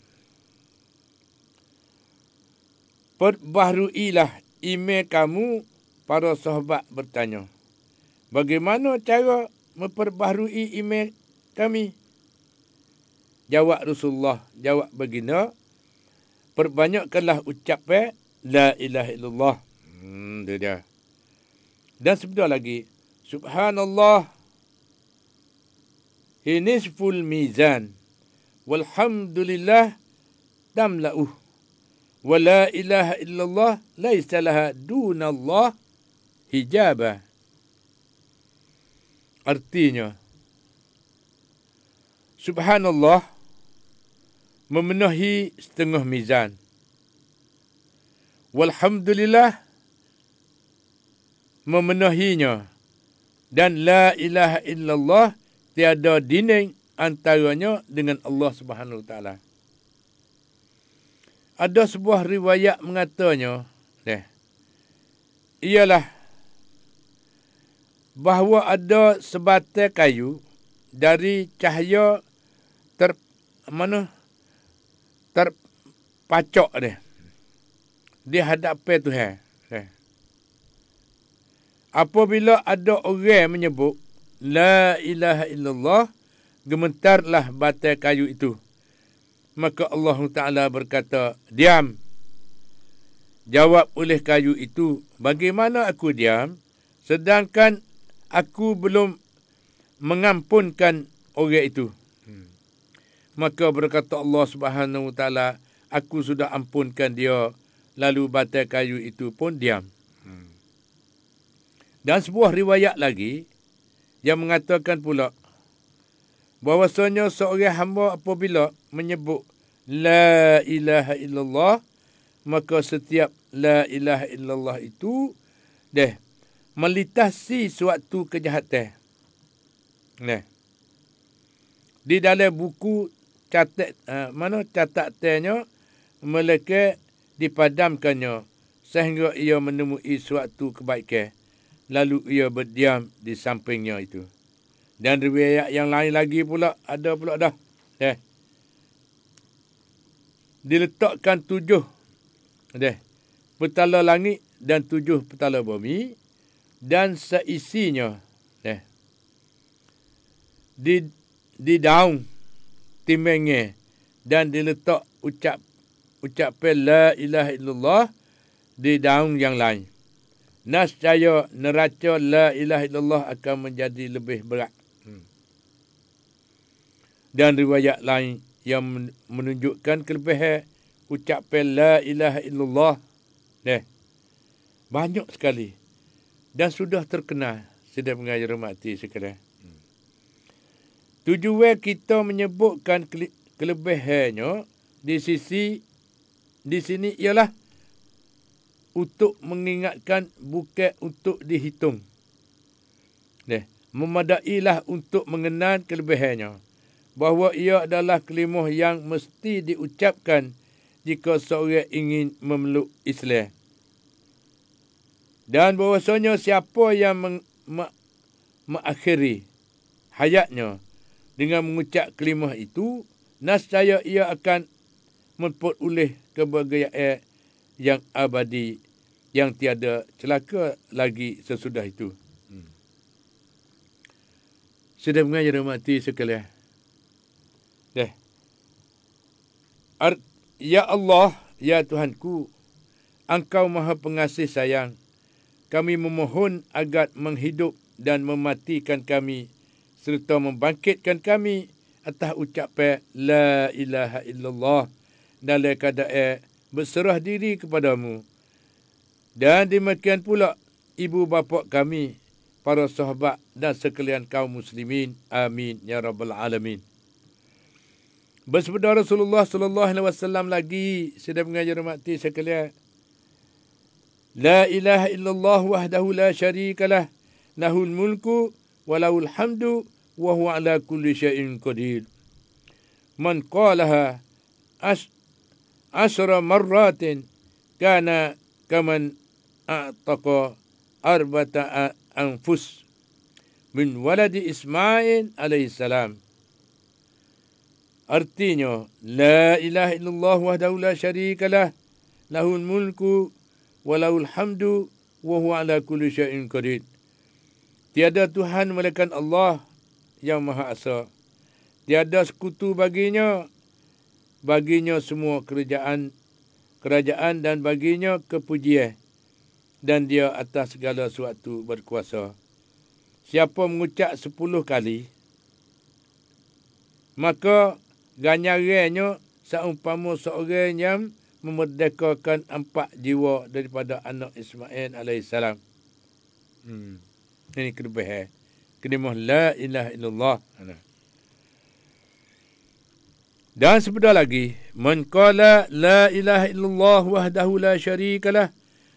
perbaharuilah iman kamu. Para sahabat bertanya, bagaimana cara memperbaharui iman kami? Jawab Rasulullah, jawab baginda, perbanyakkanlah ucapan la ilaha illallah. Itu dia. Dan sebeda lagi, subhanallah hinisful mizan walhamdulillah tamla'uh wa la ilaha illallah laisa laha dunallah hijaba. Artinya, subhanallah memenuhi setengah mizan. walhamdulillah memenuhinya, dan la ilaha illallah tiada dinding antaranya dengan Allah Subhanahu Wa Taala. Ada sebuah riwayat mengatanya, ialah bahawa ada sebatai kayu dari cahaya terpacok dia di hadapan Tuhan. Apabila ada orang menyebut la ilaha illallah, gemetarlah batai kayu itu. Maka Allah Ta'ala berkata, diam. Jawab oleh kayu itu, bagaimana aku diam, sedangkan aku belum mengampunkan orang itu. Maka berkata Allah Subhanahu Wa Taala, aku sudah ampunkan dia. Lalu batai kayu itu pun diam. Dan sebuah riwayat lagi yang mengatakan pula bahwasanya seorang hamba apabila menyebut la ilaha illallah, maka setiap la ilaha illallah itu melintasi suatu kejahatan. Di dalam buku catatannya mereka dipadamkannya sehingga ia menemui suatu kebaikan. Lalu ia berdiam di sampingnya itu. Dan riwayat yang lain lagi pula, ada pula dah. Diletakkan 7 petala langit dan 7 petala bumi, dan seisinya di daun timbangnya, dan diletak ucapan la ilaha illallah di daun yang lain. Nascaya neraca la ilaha illallah akan menjadi lebih berat. Dan riwayat lain yang menunjukkan kelebihan ucapan la ilaha illallah banyak sekali dan sudah terkenal. Sudah mengajar mati sekalian. Tujuan kita menyebutkan kelebihannya di sini ialah untuk mengingatkan, bukan untuk dihitung. Memadailah untuk mengenal kelebihannya, bahawa ia adalah kalimah yang mesti diucapkan jika seorang ingin memeluk Islam. Dan bahawasanya siapa yang mengakhiri hayatnya dengan mengucap kalimah itu, nascaya ia akan memperoleh kebahagiaan yang abadi, yang tiada celaka lagi sesudah itu. Sudah mengajar mati sekalian. Ya Allah, ya Tuhanku, Engkau Maha Pengasih Sayang. Kami memohon agar menghidup dan mematikan kami, serta membangkitkan kami atas ucapan la ilaha illallah dalam keadaan berserah diri kepadamu. Dan demikian pula ibu bapa kami, para sahabat dan sekalian kaum muslimin. Amin ya rabbal alamin. Bersabda Rasulullah sallallahu alaihi wasallam lagi, sedang mengajar mati sekalian, la ilaha illallah wahdahu la syarikalah, lahul mulku wa lahul hamdu wa huwa ala kulli syai'in qadir. Man qalaha asra marratin kana kaman a'taqa arbata anfus min waladi Ismail alaihi salam. Artinya, la ilaha illallah wahdahu la syarikalah, lahul mulku wa lahul hamdu wa huwa ala kulli syai'in qadir. Tiada Tuhan melainkan Allah yang Maha Esa. Tiada sekutu baginya semua kerajaan dan baginya kepujian, dan dia atas segala sesuatu berkuasa. Siapa mengucap 10 kali, maka ganjarannya seumpama seorang yang memerdekakan 4 jiwa daripada anak Ismail alaihissalam. Ini kelebihan kalimah la ilaha illallah. Dan sebentar lagi, man qala la ilaha illallah wahdahu la syarikalah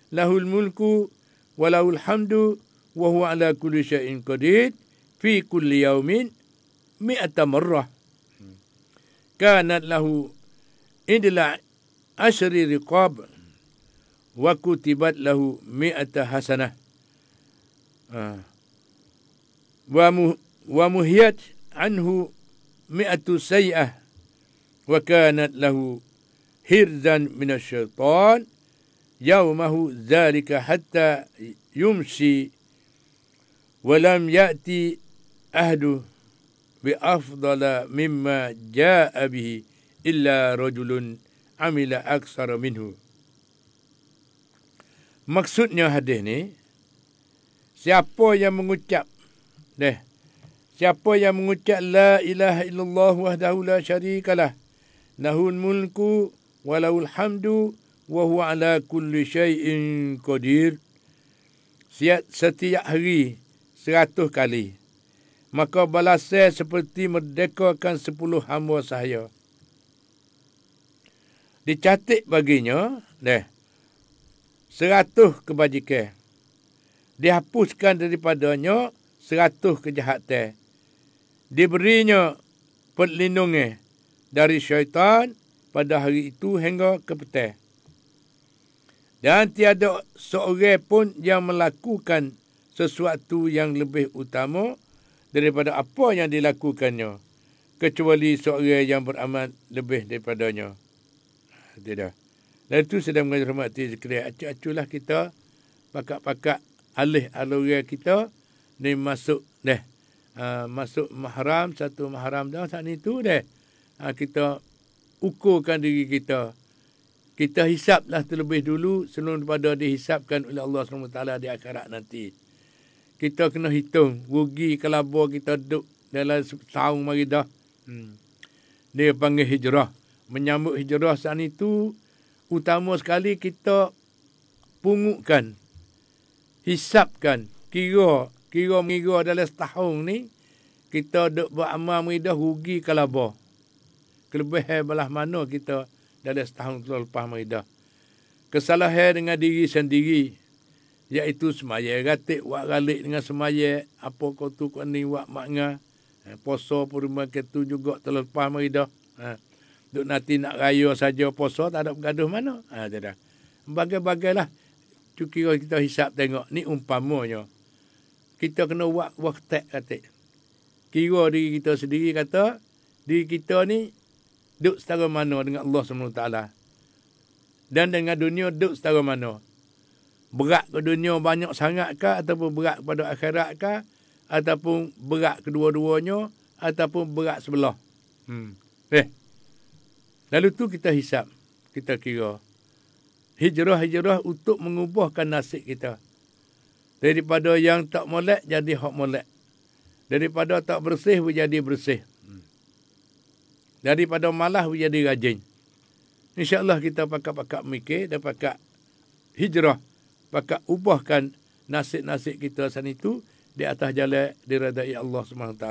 lahul mulku wa lahul hamdu wa huwa ala kulli syai'in qadir fi kulli yaumin mi'ata marrah kanat lahu idla asyri riqab wa kutibat lahu mi'ata hasanah wa muhiyat anhu mi'atu sayyi'ah wa kanat lahu hirzan minasyaitan yaumahu dzalika hatta yumsi wa lam ya'ti ahdu bi afdala mimma jaa'a bihi illa rajulun amila aksara minhu. Maksudnya hadis ni, siapa yang mengucap la ilaha illallah wahdahu la syarikalah lahul mulku wa lahul hamdu wa huwa ala kulli syai'in qadir setiap hari 100 kali, maka balasnya seperti merdekakan 10 hamba sahaya. Dicatat baginya 100 kebajikan, dihapuskan daripadanya 100 kejahatan, diberinya perlindungan dari syaitan pada hari itu hingga ke petang. Dan tiada seorang pun yang melakukan sesuatu yang lebih utama daripada apa yang dilakukannya, kecuali seorang yang beramal lebih daripadanya. Tidak. Dan itu sedang menghormati sekalian. Acu-aculah kita, pakak-pakak alih alurnya kita, ni masuk masuk mahram, satu mahram dah saat itu kita ukurkan diri kita. Kita hisaplah terlebih dulu sebelum daripada dihisapkan oleh Allah SWT di akhirat nanti. Kita kena hitung rugi kelabur kita duduk dalam setahun mari dah. Dia panggil hijrah. Menyambut hijrah saat itu, utama sekali kita pungutkan, hisapkan, kira dalam setahun ni, kita duk beramal mari dah rugi kelabur. Kelebihan belah mana kita dalam setahun lepas mari dah. Kesalahan dengan diri sendiri, iaitu semaya ratik, wak galik dengan semaya, apa kau tu kau ni wak makna, poso purima ketu juga terlepas mari dah. Duk nanti nak raya saja poso, tak ada bergaduh mana. Tidak. Bagai-bagailah. Tu kira kita hisap tengok. Ni umpamanya. Kita kena buat waktu kata. Kira diri kita sendiri kata, diri kita ni duk setara mana dengan Allah SWT. Dan dengan dunia duk setara mana. Berat ke dunia banyak sangat ke, ataupun berat kepada akhirat ke, ataupun berat kedua-duanya, ataupun berat sebelah. Lalu tu kita hisap, kita kira. Hijrah untuk mengubahkan nasib kita. Daripada yang tak molek jadi hak molek. Daripada tak bersih menjadi bersih. Daripada malas menjadi rajin. InsyaAllah kita pakak-pakak mikir dan pakak hijrah. Pakak ubahkan nasib-nasib kita sana itu di atas jalan diredai Allah SWT.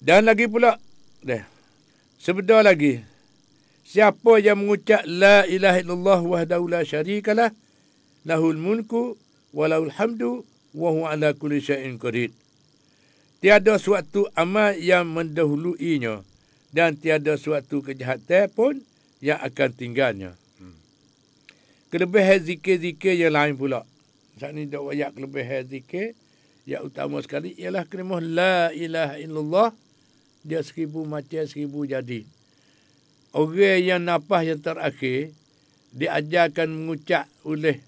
Dan lagi pula, sebentar lagi, siapa yang mengucap la ilaha illallah wahdahu la syarikalah lahul mulku wa lahul hamdu wa huwa ala kulli syai'in qadir. Tiada suatu amal yang mendahuluinya dan tiada suatu kejahatan pun yang akan tinggalnya. Kelebihan zikir-zikir yang lain pula. Saat ni dak wayak kelebihan zikir yang utama sekali ialah kalimah la ilaha illallah. Dia 1000 macam 1000 jadi. Orang yang nafas yang terakhir diajarkan mengucap oleh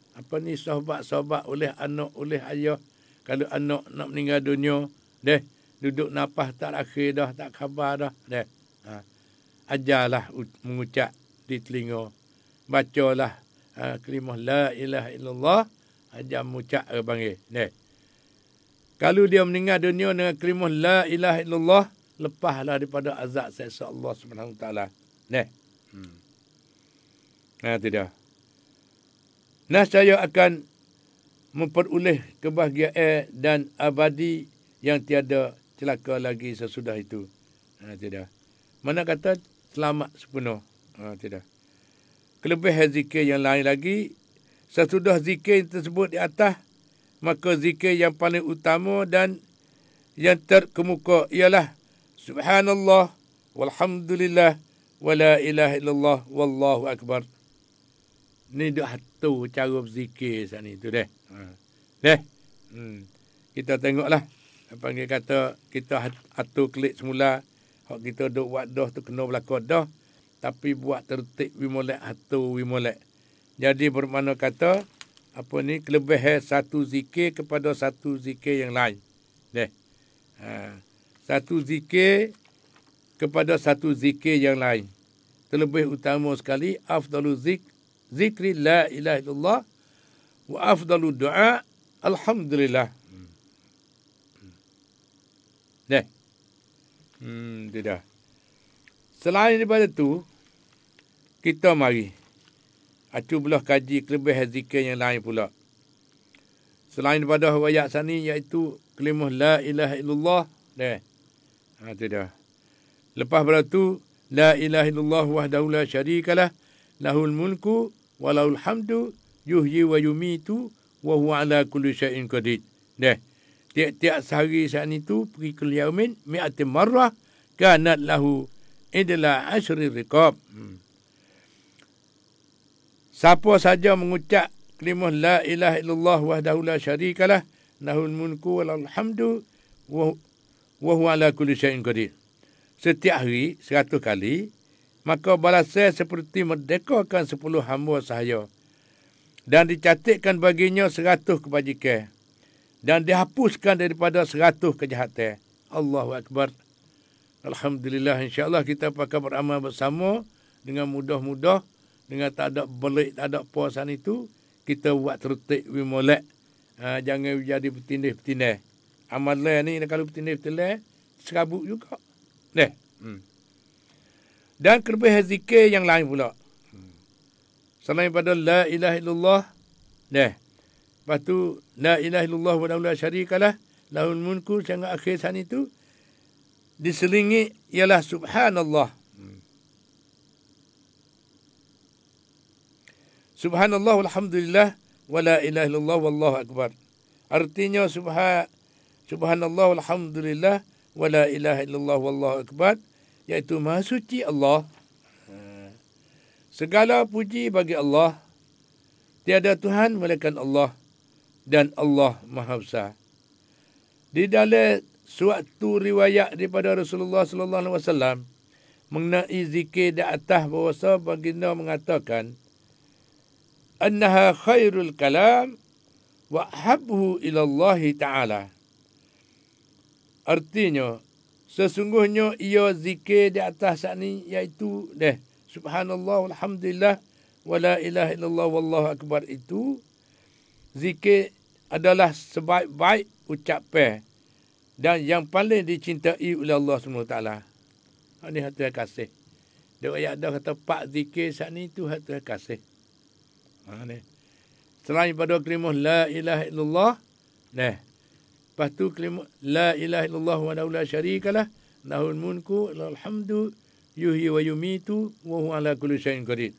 sahabat-sahabat, oleh anak, oleh ayah. Kalau anak nak meninggal dunia, duduk nafas terakhir dah, tak khabar dah. Ajarlah mengucap di telinga. Bacalah kalimah la ilaha illallah, ajar mengucap panggil. Kalau dia meninggal dunia dengan kalimah la ilaha illallah, lepaslah daripada azab seksa Allah SWT. Tidak. Saya akan memperoleh kebahagiaan dan abadi yang tiada celaka lagi sesudah itu. Tidak. Mana kata selamat sepenuh. Tidak. Kelebihan zikir yang lain lagi, sesudah zikir tersebut di atas, maka zikir yang paling utama dan yang terkemuka ialah Subhanallah, walhamdulillah, wala ilaha illallah, wallahu akbar. Ni dah hatu cara berzikir saat ni tu deh. Deh. Kita tengoklah. Panggil kata kita hatu klik semula. Hak kita duk buat dah tu kena berlaku dah. Tapi buat tertib wimolek hatu wimolek. Jadi bermakna kata apa ni kelebihan satu zikir kepada satu zikir yang lain. Deh. Satu zikir kepada satu zikir yang lain. Terlebih utama sekali afdalu zikri la ilaha illallah wa afdalu du'a alhamdulillah. Deh. Tidak. Selain daripada tu, kita mari acu belah kaji kelebihan zikir yang lain pula. Selain daripada riwayat sani iaitu kalimah la ilaha illallah. Deh. Tidak. Lepas pada tu la ilaha illallah wahdahu la syarikalah lahul mulku wa lahul hamdu yuhyi wa yumitu wa huwa ala kulli syai'in qadir. Deh. Tiap-tiap sehari saat itu pergi ke yaumin mi'ati marrah kanat lahu idla asyri riqab. Siapa saja mengucap kalimah la ilaha illallah wahdahu la syarikalah lahul mulku wa lahul hamdu wa huwa ala kulli syai'in qadir. Setiap hari 100 kali, maka balasan seperti merdekakan 10 hamba sahaya. Dan dicatatkan baginya 100 kebajikan. Dan dihapuskan daripada 100 kejahatan. Allahu Akbar. Alhamdulillah, insyaAllah kita pakai beramal bersama dengan mudah-mudah, dengan tak ada belik, tak ada puasan itu, kita buat tertib wimolek. Jangan jadi petindih-petindih. Amalan ni kalau petindih-petindih, serabut juga. Deh. Dan kelebihan zikir yang lain pula. Selain pada la ilaha illallah. Deh. Lepas tu, la ilaha illallah wa la syarikalah. Lahul mulku, sehingga akhir sana itu. Diselingi ialah subhanallah. Subhanallah walhamdulillah. Wa la ilaha illallah wallahu akbar. Artinya subhanallah walhamdulillah. Wa la ilaha illallah wallahu akbar. Iaitu Maha Suci Allah. Segala puji bagi Allah. Tiada Tuhan melainkan Allah. Dan Allah Maha Besar. Di dalam suatu riwayat daripada Rasulullah sallallahu alaihi wasallam mengenai zikir di atas bahawasa baginda mengatakan annaha khairul kalam wa habbuhu ila Allah Ta'ala. Artinya sesungguhnya ia zikir di atas saat ni iaitu subhanallah walhamdulillah wa la ilaha illallah wallahu akbar itu zikir adalah sebaik-baik ucapan dan yang paling dicintai oleh Allah SWT. Ini hati kasih. Dia ayat dah kata pak zikir saat ni tu hati kasih. Selain pada kalimah la ilaha illallah, lepas tu kalimah la ilaha illallah wa la syarikalah lahul mulku lahul hamdu yuhyi wa yumitu wa huwa ala kulli syai'in qadir.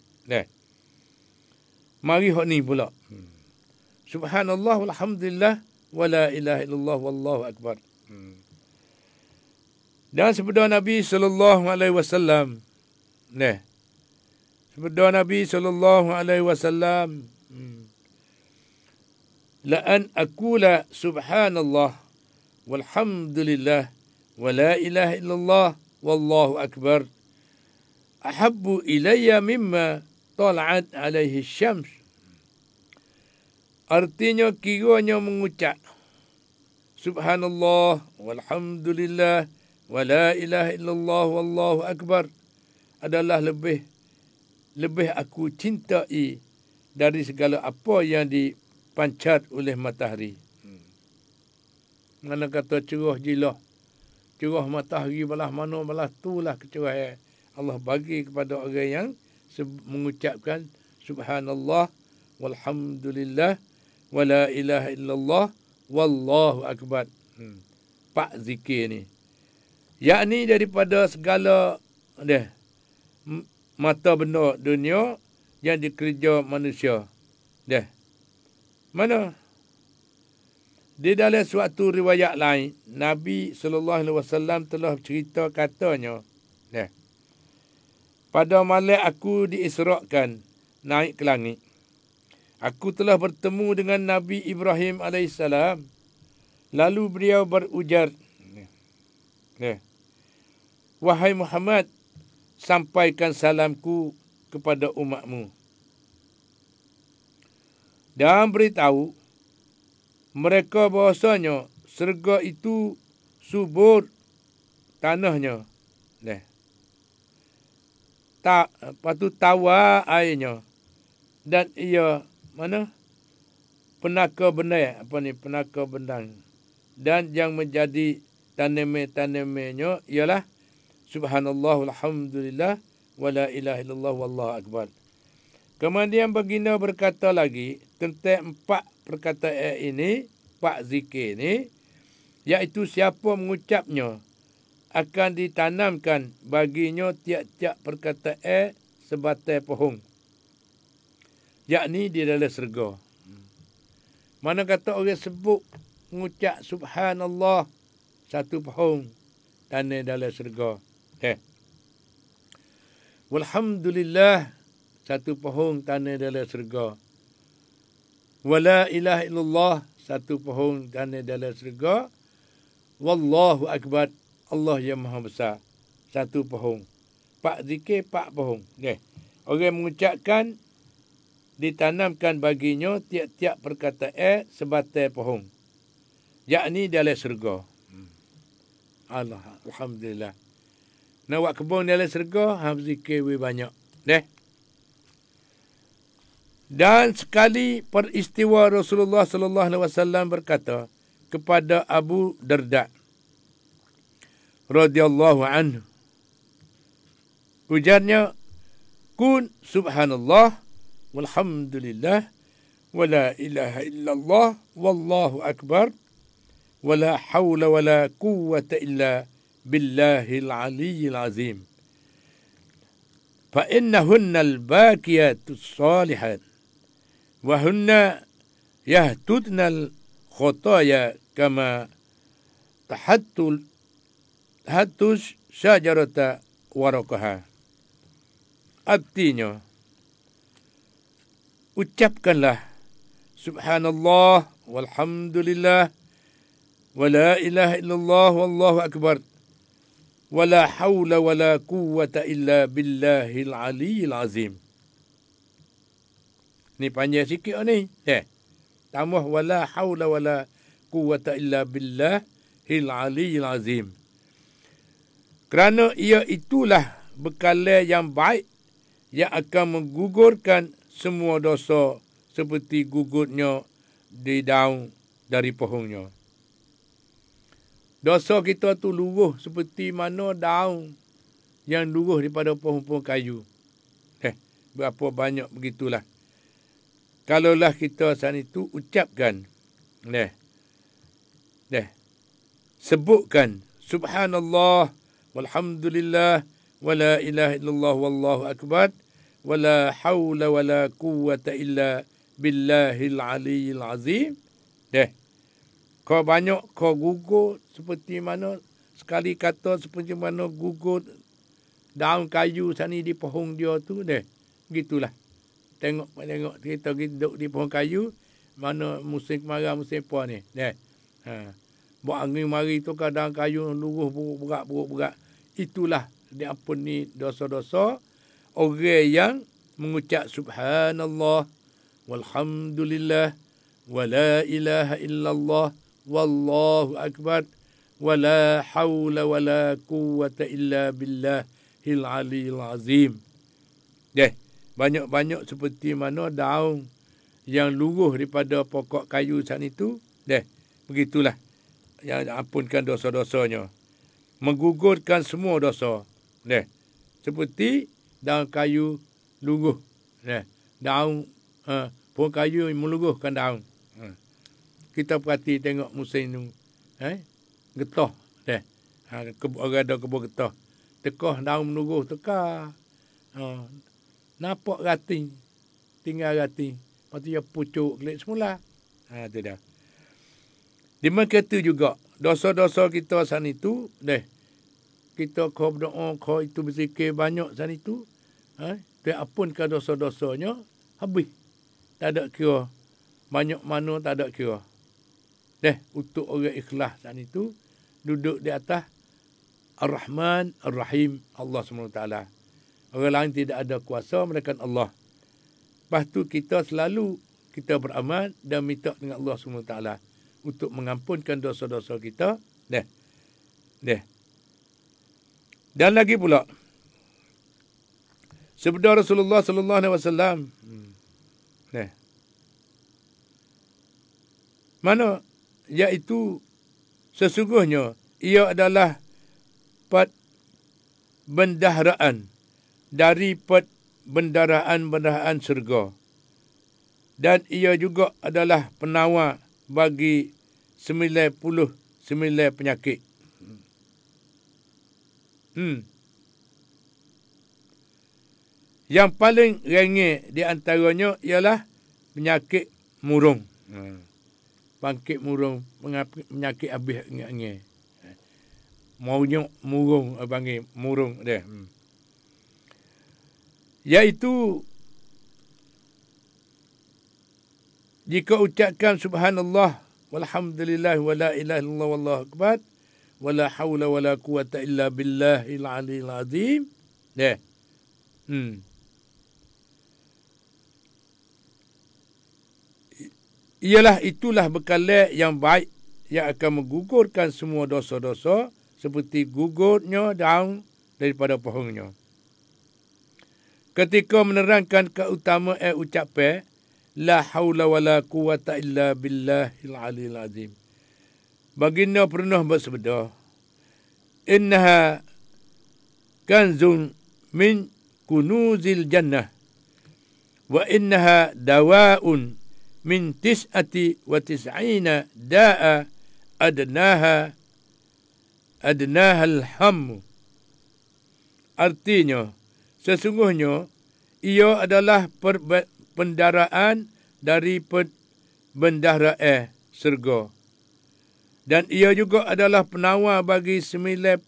Mari hok ni pula. Subhanallah walhamdulillah wa la ilaha illallah wallahu akbar. Dan sabda Nabi sallallahu alaihi wasallam. Sabda Nabi sallallahu alaihi wasallam. La an aqula subhanallah walhamdulillah wa la ilaha illallah wallahu akbar ahabbu ilayya mimma tala'at alaihi syams. Artinya kiranya mengucap subhanallah walhamdulillah wa la ilaha illallah wallahu akbar adalah lebih aku cintai dari segala apa yang dipancat oleh matahari. Mana kata cerah jilah. Cerah matahari belah mana belah itulah kecerahan Allah bagi kepada orang yang mengucapkan subhanallah walhamdulillah wa la ilaha illallah wallahu akbar. pak zikir ni. Yakni daripada segala mata benda dunia yang dikerja manusia. Mana? Di dalam suatu riwayat lain, Nabi SAW telah cerita katanya, pada malam aku diisrakan naik ke langit. Aku telah bertemu dengan Nabi Ibrahim AS. Lalu beliau berujar, wahai Muhammad, sampaikan salamku kepada umatmu. Dan beritahu mereka bahasanya syurga itu subur tanahnya. Lepas tu tawar airnya. Dan ia penaka benai, penaka bendang. Dan yang menjadi tanaman-tanamannya ialah subhanallah walhamdulillah wala ilaha illallah wallahu akbar. Kemudian baginda berkata lagi tentang 4 perkataan ini, 4 zikir ini, iaitu siapa mengucapnya akan ditanamkan baginya tiap-tiap perkataan sebatai pohon, yakni di dalam syurga. Mana kata orang sebut mengucap subhanallah, satu pohon tanah dalam syurga. Walhamdulillah, satu pohon tanah dalam syurga. Wala ilaha illallah, satu pohon tanah dalam syurga. Wallahu akbar, Allah yang maha besar, satu pohon. 4 zikir, 4 pohon. Orang mengucapkan ditanamkan baginya tiap-tiap perkataan sebatai pohon, yakni dalam syurga. Alhamdulillah. Nak buat kebun dalam syurga, zikir banyak. Dan sekali peristiwa Rasulullah SAW berkata kepada Abu Darda radhiyallahu anhu, ujarnya, kun subhanallah walhamdulillah wala ilaha illallah wallahu akbar wala hawla wala quwwata illa billahil aliyyil azim. Fa innahunna al-baqiyatus salihat wa hunna yahtudnal khotaya kama tahattus syajarata waraqaha. Artinya, ucapkanlah subhanallah walhamdulillah wala ilaha illallah wallahu akbar wala hawla wala quwwata illa billahil aliyyil azim. Ni panjang sikit ni. Tambah wala hawla wala quwwata illa billahil aliyyil azim. Kerana ia itulah bekalan yang baik yang akan menggugurkan semua dosa seperti gugurnya di daun dari pohonnya. Dosa kita tu luruh seperti mana daun yang luruh daripada pohon-pohon kayu. Berapa banyak begitulah. Kalaulah kita saat itu ucapkan, sebutkan subhanallah walhamdulillah wala ilaha illallah wallahu akbar wala hawla wala quwwata illa billahil aliyyil azim. Kau banyak kau gugur seperti mana, sekali kata seperti mana gugur daun kayu sana di pohon dia tu. Begitulah. Tengok kita duduk di pohon kayu, mana musim kemarau musim apa ni. Buat angin mari tu kadang kayu luruh buruk-berat. Itulah diampuni dosa-dosa orang yang mengucap subhanallah walhamdulillah wala ilaha illallah wallahu akbar wala hawla wala quwwata illa billahil aliyyil azim. Banyak-banyak seperti mana daun yang luruh daripada pokok kayu sana itu. Begitulah yang ampunkan dosa-dosanya, menggugurkan semua dosa. Seperti daun kayu luruh. Daun pohon kayu meluruhkan daun. Kita perhati tengok musim ni. getah deh. Orang ada kebun getah. Tekah daun menuruh tekah. Nampak rating. Tinggal rating. Lepas tu dia pucuk kelik semula. Tu dah. Demikian juga dosa-dosa kita sana itu deh. Kita kau berdoa, kau itu berzikir banyak sana itu. Dia ampunkan dosa-dosanya habis. Tak ada kira. Banyak mana tak ada kira. Deh, untuk orang ikhlas sana itu duduk di atas Ar-Rahman Ar-Rahim Allah SWT. Orang lain tidak ada kuasa melainkan Allah. Lepas tu kita selalu kita beramal dan minta dengan Allah SWT untuk mengampunkan dosa-dosa kita. Deh. Dan lagi pula sabda Rasulullah sallallahu alaihi wasallam. Mana iaitu sesungguhnya ia adalah bendaharaan dari bendaraan syurga. Dan ia juga adalah penawar bagi 99 penyakit. Yang paling rengeh di antaranya ialah penyakit murung. Bangkit murung, penyakit habis ngeh. Maunya murung, panggil murung dia. Iaitu jika ucapkan subhanallah walhamdulillah wala ilaha illallah wallahu akbar wala haula wala quwata illa billahil aliyil azim. Deh. Itulah bekal yang baik yang akan menggugurkan semua dosa-dosa seperti gugurnya daun daripada pohonnya. Ketika menerangkan keutamaan ucapan la haula wala quwata illa billahil aliyil azim. Baginda pernah bersabda, innaha kanzun min kunuzil jannah wa innaha dawa'un min tis'ati wa tis'ina da'a adnaha al-ham. Artinya, sesungguhnya ia adalah pendaraan dari bendaharaan syurga. Dan ia juga adalah penawar bagi 99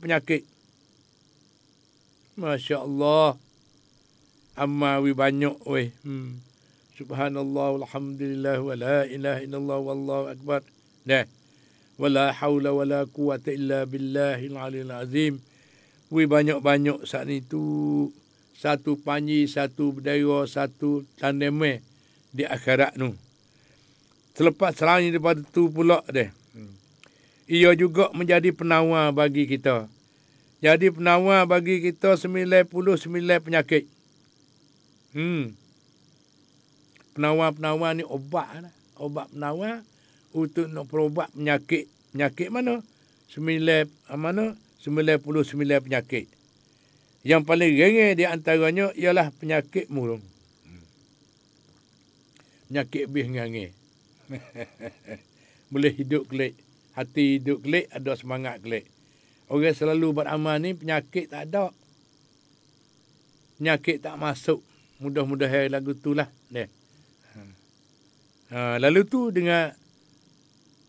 penyakit. Masya Allah. Amawi banyak weh. Subhanallah walhamdulillah wa la ilaha illallah wallahu akbar. Dah. Wala haula wala quwata illa billahil aliyil azim. Weh banyak-banyak saat itu. Satu panji, satu berdaya, satu tandemai di akhirat tu. Selepas selain daripada tu pula deh. Ia juga menjadi penawar bagi kita. Jadi penawar bagi kita 99 penyakit. Penawar-penawar ni obat lah. Obat penawar untuk nak perobat penyakit. Penyakit mana? 99 penyakit. Yang paling ringan di antaranya ialah penyakit murung. Penyakit lebih ringan. Boleh hidup kelik. Hati hidup kelik, ada semangat kelik. Orang selalu beramal ni penyakit tak ada. Penyakit tak masuk. Mudah-mudahan lagu tu lah. Lalu tu dengan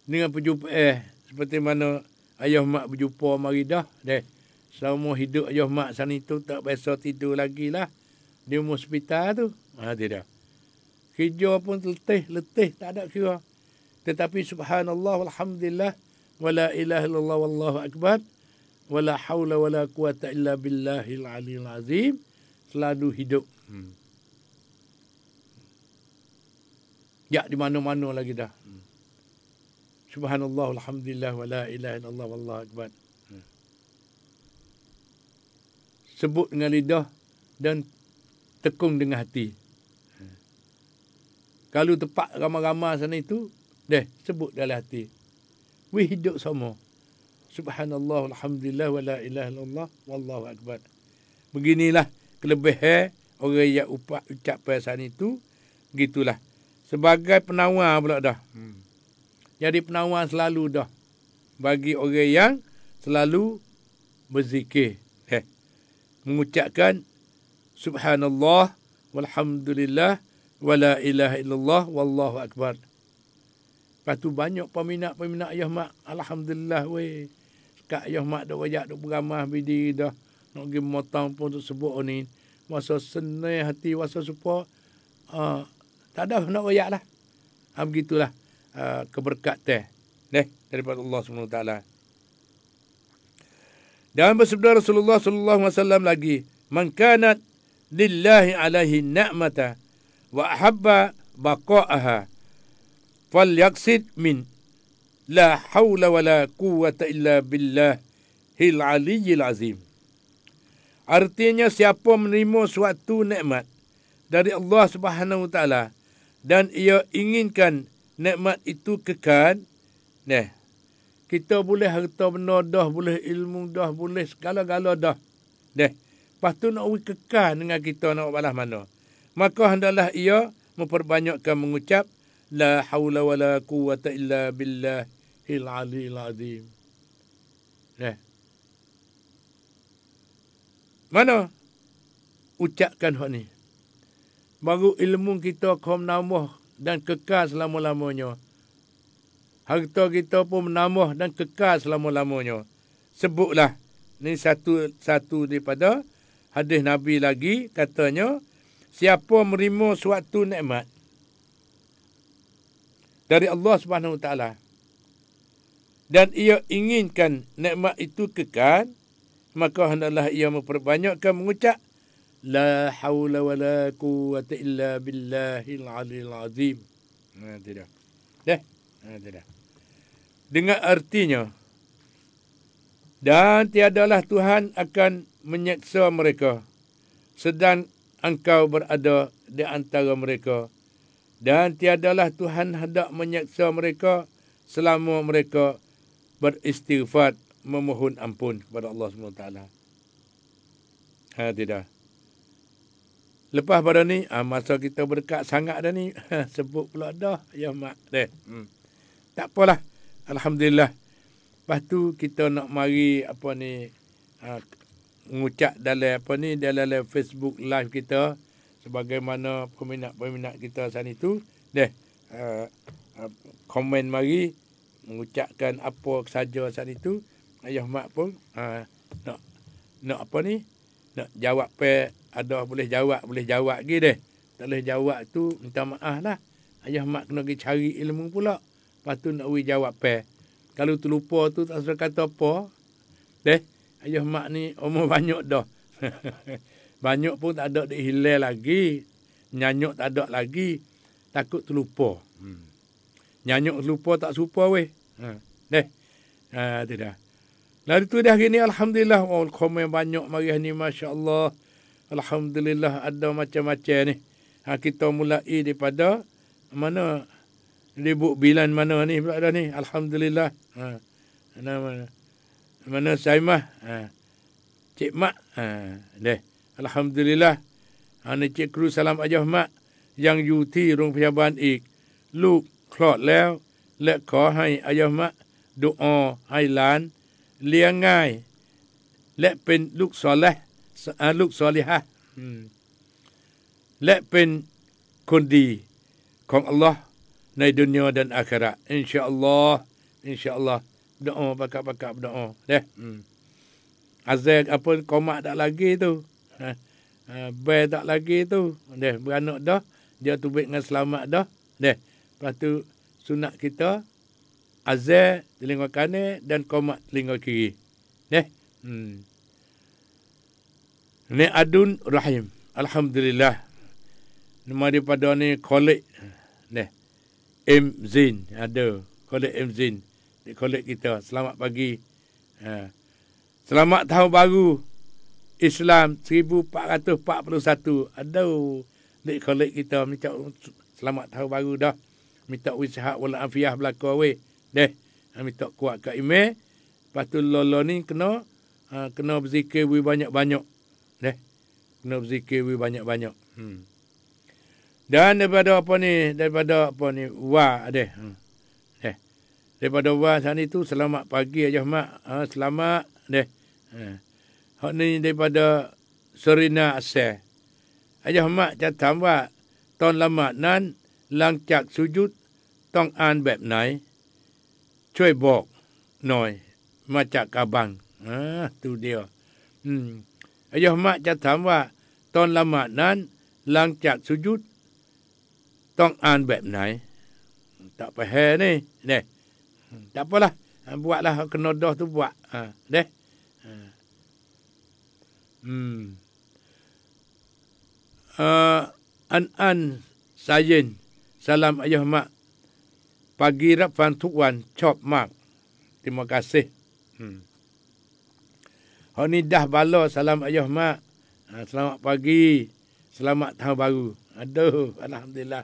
perjumpaan seperti mana ayah mak berjumpa Maridah. Selama hidup ayah mak sana tu tak biasa tidur lagi lah. Di hospital tu. Tidak. Kerja pun letih, tak ada kira. Tetapi subhanallah walhamdulillah wala ilaha illallah wallahu akbar wala haula wala quwata illa billahil aliyil azim. Selalu hidup. Ya, di mana-mana lagi dah. Subhanallah walhamdulillah wala ilaha illallah wallahu akbar. Sebut dengan lidah dan tekung dengan hati. Kalau tepat ramai-ramai sana itu, sebut dalam hati. Wih hidup sama. Subhanallah, alhamdulillah, wa la ilaha illallah, wallahu akbar. Beginilah kelebihan orang yang ucapkan sana itu. Begitulah. Sebagai penawar pula dah. Jadi penawar selalu dah. bagi orang yang selalu berzikir. Mengucapkan subhanallah walhamdulillah wala ilaha illallah wallahu akbar. Lepas tu banyak peminat-peminat ayah mak. Alhamdulillah weh. Sekat ayah mak dah wajak dah beramah bidi dah. Nak pergi motong pun tu sebut ni. Masa senang hati masa supaya tak ada nak wajak lah. Begitulah keberkat teh. Daripada Allah SWT. Dan bersabda Rasulullah SAW lagi, man kanat lillahi alaihi ni'mata wa ahabba baqa'aha falyaqsid min la hawla wa la quwwata illa billahil aliyyil azim. Artinya siapa menerima suatu nikmat dari Allah Subhanahu wa taala dan ia inginkan nikmat itu kekal, kita boleh harta benda dah, boleh ilmu dah, boleh segala-gala dah. Lepas tu nak kekal dengan kita nak balas mana. Maka hendaklah ia memperbanyakkan mengucap la haula wa la quwwata illa billahil aliyyil azim. Mana ucapkan hak ni. Baru ilmu kita kau menambah dan kekal selama-lamanya. Harta kita pun menambah dan kekal selama-lamanya. Sebutlah. Ni satu daripada hadis Nabi lagi. Katanya, siapa menerima suatu nikmat dari Allah Subhanahu Wa Taala dan ia inginkan nikmat itu kekal, maka hendaklah ia memperbanyakkan mengucap la haula wa la quwwata illa billahil aliyyil azim. Tidak. Tidak. Dengan artinya, dan tiadalah Tuhan akan menyeksa mereka sedang engkau berada di antara mereka, dan tiadalah Tuhan hendak menyeksa mereka selama mereka beristighfar memohon ampun kepada Allah SWT. Tidak. Lepas pada ni, masa kita berdekat sangat dah ni, sebut pula dah, ya mak. Tak apalah. Alhamdulillah. Lepas tu kita nak mari mengucap dalam Facebook live kita sebagaimana peminat-peminat kita saat itu komen mari mengucapkan apa saja saat itu. Ayah mak pun nak jawab ada boleh jawab lagi deh. Tak boleh jawab tu minta maaf lah. Ayah mak kena pergi cari ilmu pula. Lepas tu nak jawab Kalau terlupa tu tak usah kata apa. Ayah mak ni umur banyak dah. Banyak pun tak ada hilang lagi. Nyanyuk tak ada lagi. Takut terlupa. Nyanyuk terlupa tak serupa weh. Tidak. Lalu tu dah gini alhamdulillah. Komen banyak mari ni masya-Allah. Alhamdulillah ada macam-macam ni. Kita mulai daripada mana? Ribut bilan mana ni pula dah ni. Alhamdulillah. Mana Saimah. Cik Mak. Alhamdulillah. Ni Cik Kru Salam Ajah Mak. Yang yuti rung pyaban ik. Luk klot leo. Lek ko hai Ajah Mak. Doa hai lan. Liangai. Lek pen luk soleh. Luk solihah. Lek pen kondi. Kong Allah.ในdunia dan akhirat. InsyaAllah. Berdoa, pakak-pakak berdoa. Azal apa, komak tak lagi tu. Bay tak lagi tu. Beranak dah. Dia tubik dengan selamat dah. Lepas tu, sunat kita. Azal telinga kanan dan komak telinga kiri. Ni adun rahim. Alhamdulillah. Nama daripada ni kolek. M. Zain ada. Kolek M. Zain. Di kolek kita. Selamat pagi. Selamat tahun baru Islam 1441. Aduh. Di kolek kita. Minta selamat tahun baru dah. Minta wisahak wala afiah belaka weh. Minta kuat kat email. Lepas tu lolo ni kena berzikir banyak-banyak. Kena berzikir banyak-banyak. Dan daripada apa ni? Wa ada. Daripada Wan sana itu selamat pagi Haji Ahmad. Selamat deh. Hak ni daripada Serina Aceh. Haji Ahmad catamว่าตอนละหมาดนั้นหลังจากสุญูดต้องอ่านแบบไหนช่วยบอกหน่อยมาจากกาบังtu dia. Haji Ahmad catam ว่าตอนละหมาดนั้นหลังจากสุญูดต้องอ่านแบบไหน tak faham ni. Deh. Tak apalah. Buatlah kena dah tu buat. Deh. An Sayin. Salam Ayah Mak. Pagi รับฟังทุกวันชอบมาก Terima kasih. Honidah Balo. Salam Ayah Mak. Selamat pagi. Selamat tahun baru. Aduh. Alhamdulillah.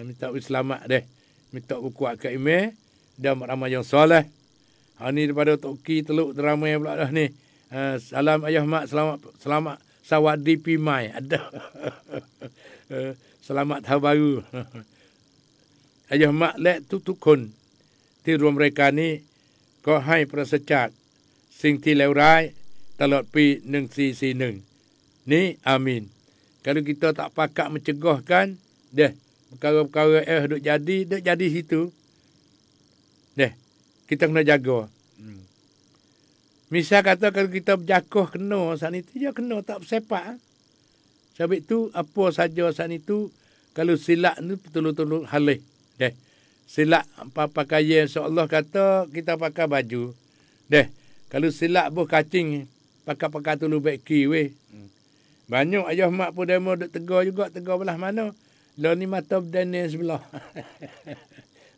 Minta selamat deh. Minta kuat ke email. Dan ramai yang soleh. Ni daripada Toki Teluk ramai pula dah ni. Salam Ayah Mak. Selamat Sawadi Pimai. Ada. Selamat tahun baru. Ayah Mak และทุกๆคนที่รวมรายการนี้ก็ให้ปราศจากสิ่งที่เลวร้ายตลอดปี1441 ni amin. Kalau kita tak pakat mencegahkan deh perkara-perkara duk jadi situ. Deh, kita kena jaga. Misal kata kalau kita berjakoh kena saat itu, dia kena tak bersepak. Sebab itu, apa saja saat itu, kalau silap ni betul-betul halih. Deh, silap pakaian seolah kata kita pakai baju. Deh, kalau silap buh kacing, pakai tulu beki weh. Banyak Ayah Mak pun demo duk tegar juga, tegar belah mana. Lah ni mata berdana sebelah.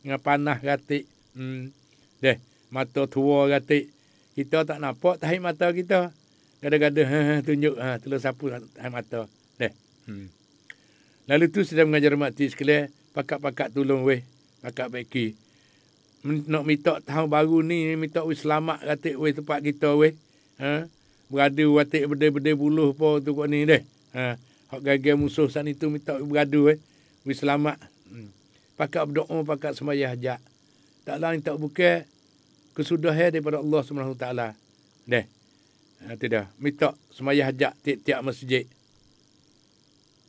Dengan panah katik. Deh, mata tua katik. Kita tak nampak tahi mata kita. Gada-gada tunjuk telur sapu tahi mata. Deh. Lalu tu sedang mengajar mati sekalian, pakat-pakat tolong weh, pakat beki. Nak minta tahun baru ni, minta weh selamat katik weh tempat kita weh. Beradu watik berdai-berdai buluh apa tu kok ni deh. Hak gagal musuh sana itu minta beradu weh selamat. Pakat berdoa, pakat sembahyang hajat. Tak lain tak bukan kesudahan daripada Allah SWT. Deh. Itu dah. Minta sembahyang hajat tiap-tiap masjid.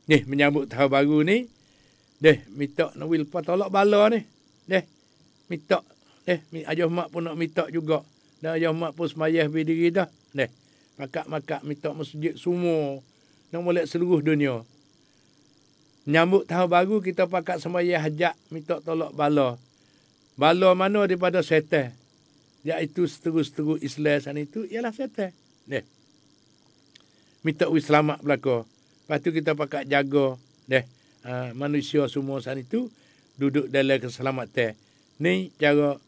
Ni menyambut tahun baru ni. Deh, minta nak wilpa tolak bala ni. Deh. Minta. Deh, Ayah Mak pun nak minta juga. Dan Ayah Mak pun sembahyang berdiri dah. Deh. Makat-makat minta masjid semua. Nak molek seluruh dunia. Menyambut tahun baru kita pakat sembahyang hajat, minta tolak bala. Bala mana daripada setan? Iaitu seteru-seteru Islam sana itu ialah setan. Deh. Minta selamat belaka. Lepas tu kita pakat jaga deh manusia semua sana itu duduk dalam keselamatan. Ni cara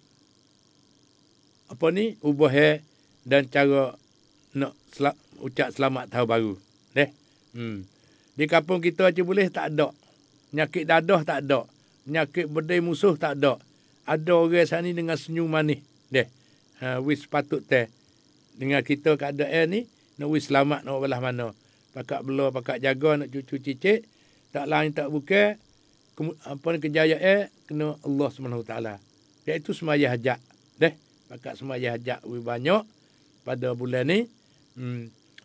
apa ni? Ubah dan cara nak ucap selamat tahun baru. Deh. Di kampung kita aja boleh tak ada. Penyakit dadah tak ada. Penyakit berdai musuh tak ada. Ada orang sana dengan senyum manis. Deh. Wis patut teh. Dengan kita keadaan ni, nak wis selamat nak belah mana. Pakat bela, pakat jaga, nak cucu cicit. Tak lain tak bukan. Apa ni kejayaan, kena Allah SWT. Iaitu sembahyang hajat. Deh. Pakat sembahyang hajat wis banyak pada bulan ni.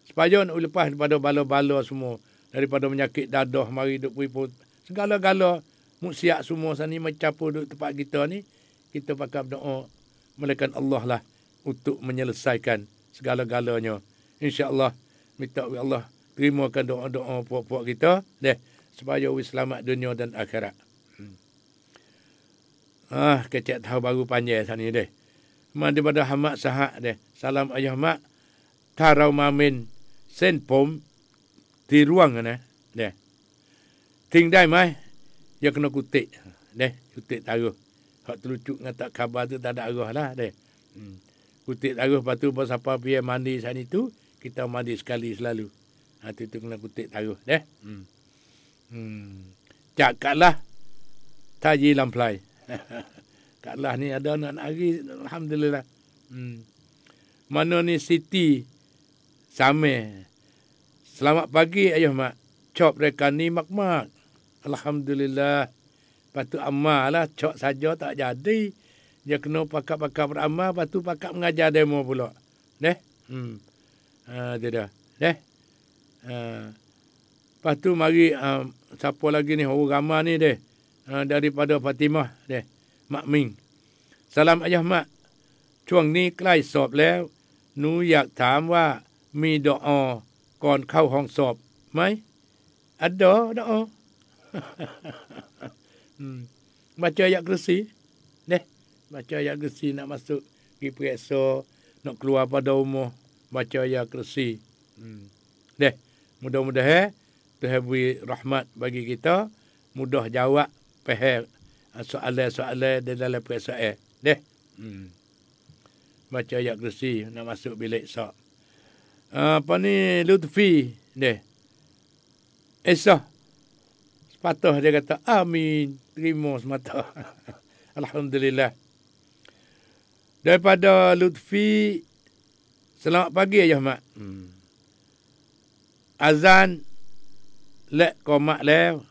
Supaya nak lepas daripada bala-bala semua. Daripada penyakit dadah, mari duk pun segala-gala musiak semua sana mencampur duk tempat kita ni. Kita pakai berdoa melainkan Allah lah untuk menyelesaikan segala-galanya. InsyaAllah minta Allah terimakan doa-doa puak-puak kita deh supaya wis selamat dunia dan akhirat. Kecek tahun baru panjang sana deh. Daripada Hamad Sahak deh. Salam Ayah Mak. Tarau mamin sen pom di ruangนะเนี่ยทิ้งได้ไหมอย่าkena kutik เนี่ย kutik taruh hak terlucuk ngata khabar tu tak ada arah lah deh. Kutik taruh lepas tu pas apa pergi mandi sana itu kita mandi sekali selalu. Tu kena kutik taruh deh. Cakaplah taji lamplai. Kaklah ni ada anak hari alhamdulillah. Mana ni Siti Sameh. Selamat pagi Ayah Mak. Cop rekan ni mak-mak. Alhamdulillah. Lepas tu amal lah. Cop saja tak jadi. Dia kena pakak-pakak beramal, lepas tu pakak mengajar demo pula. Deh? Itu dah. Deh? Lepas tu mari, siapa lagi ni, orang ramah ni deh. Daripada Fatimah deh. Mak Ming. Salam ayah mak. ช่วงนี้ใกล้สอบแล้วหนูอยากถามว่ามีดอก่อนเข้าห้องสอบไหมอัดดอ baca ayat kursi deh baca ayat kursi nak masuk pergi periksa nak keluar pada rumah baca ayat kursi deh mudah-mudahan Tuhan beri rahmat bagi kita mudah jawab faham soalan-soalan di dalam periksaan deh baca ayat kursi nak masuk bilik sab. Apa ni Lutfi deh. Esah. Sepatah dia kata amin. Terima semata. Alhamdulillah. Daripada Lutfi, selamat pagi ayah mak. Azan lek qomat lew.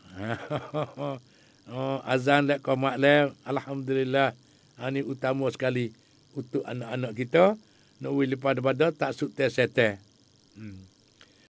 Azan lek qomat lew. Alhamdulillah. Ini utama sekali untuk anak-anak kita nak wili pada tak sukses seteh.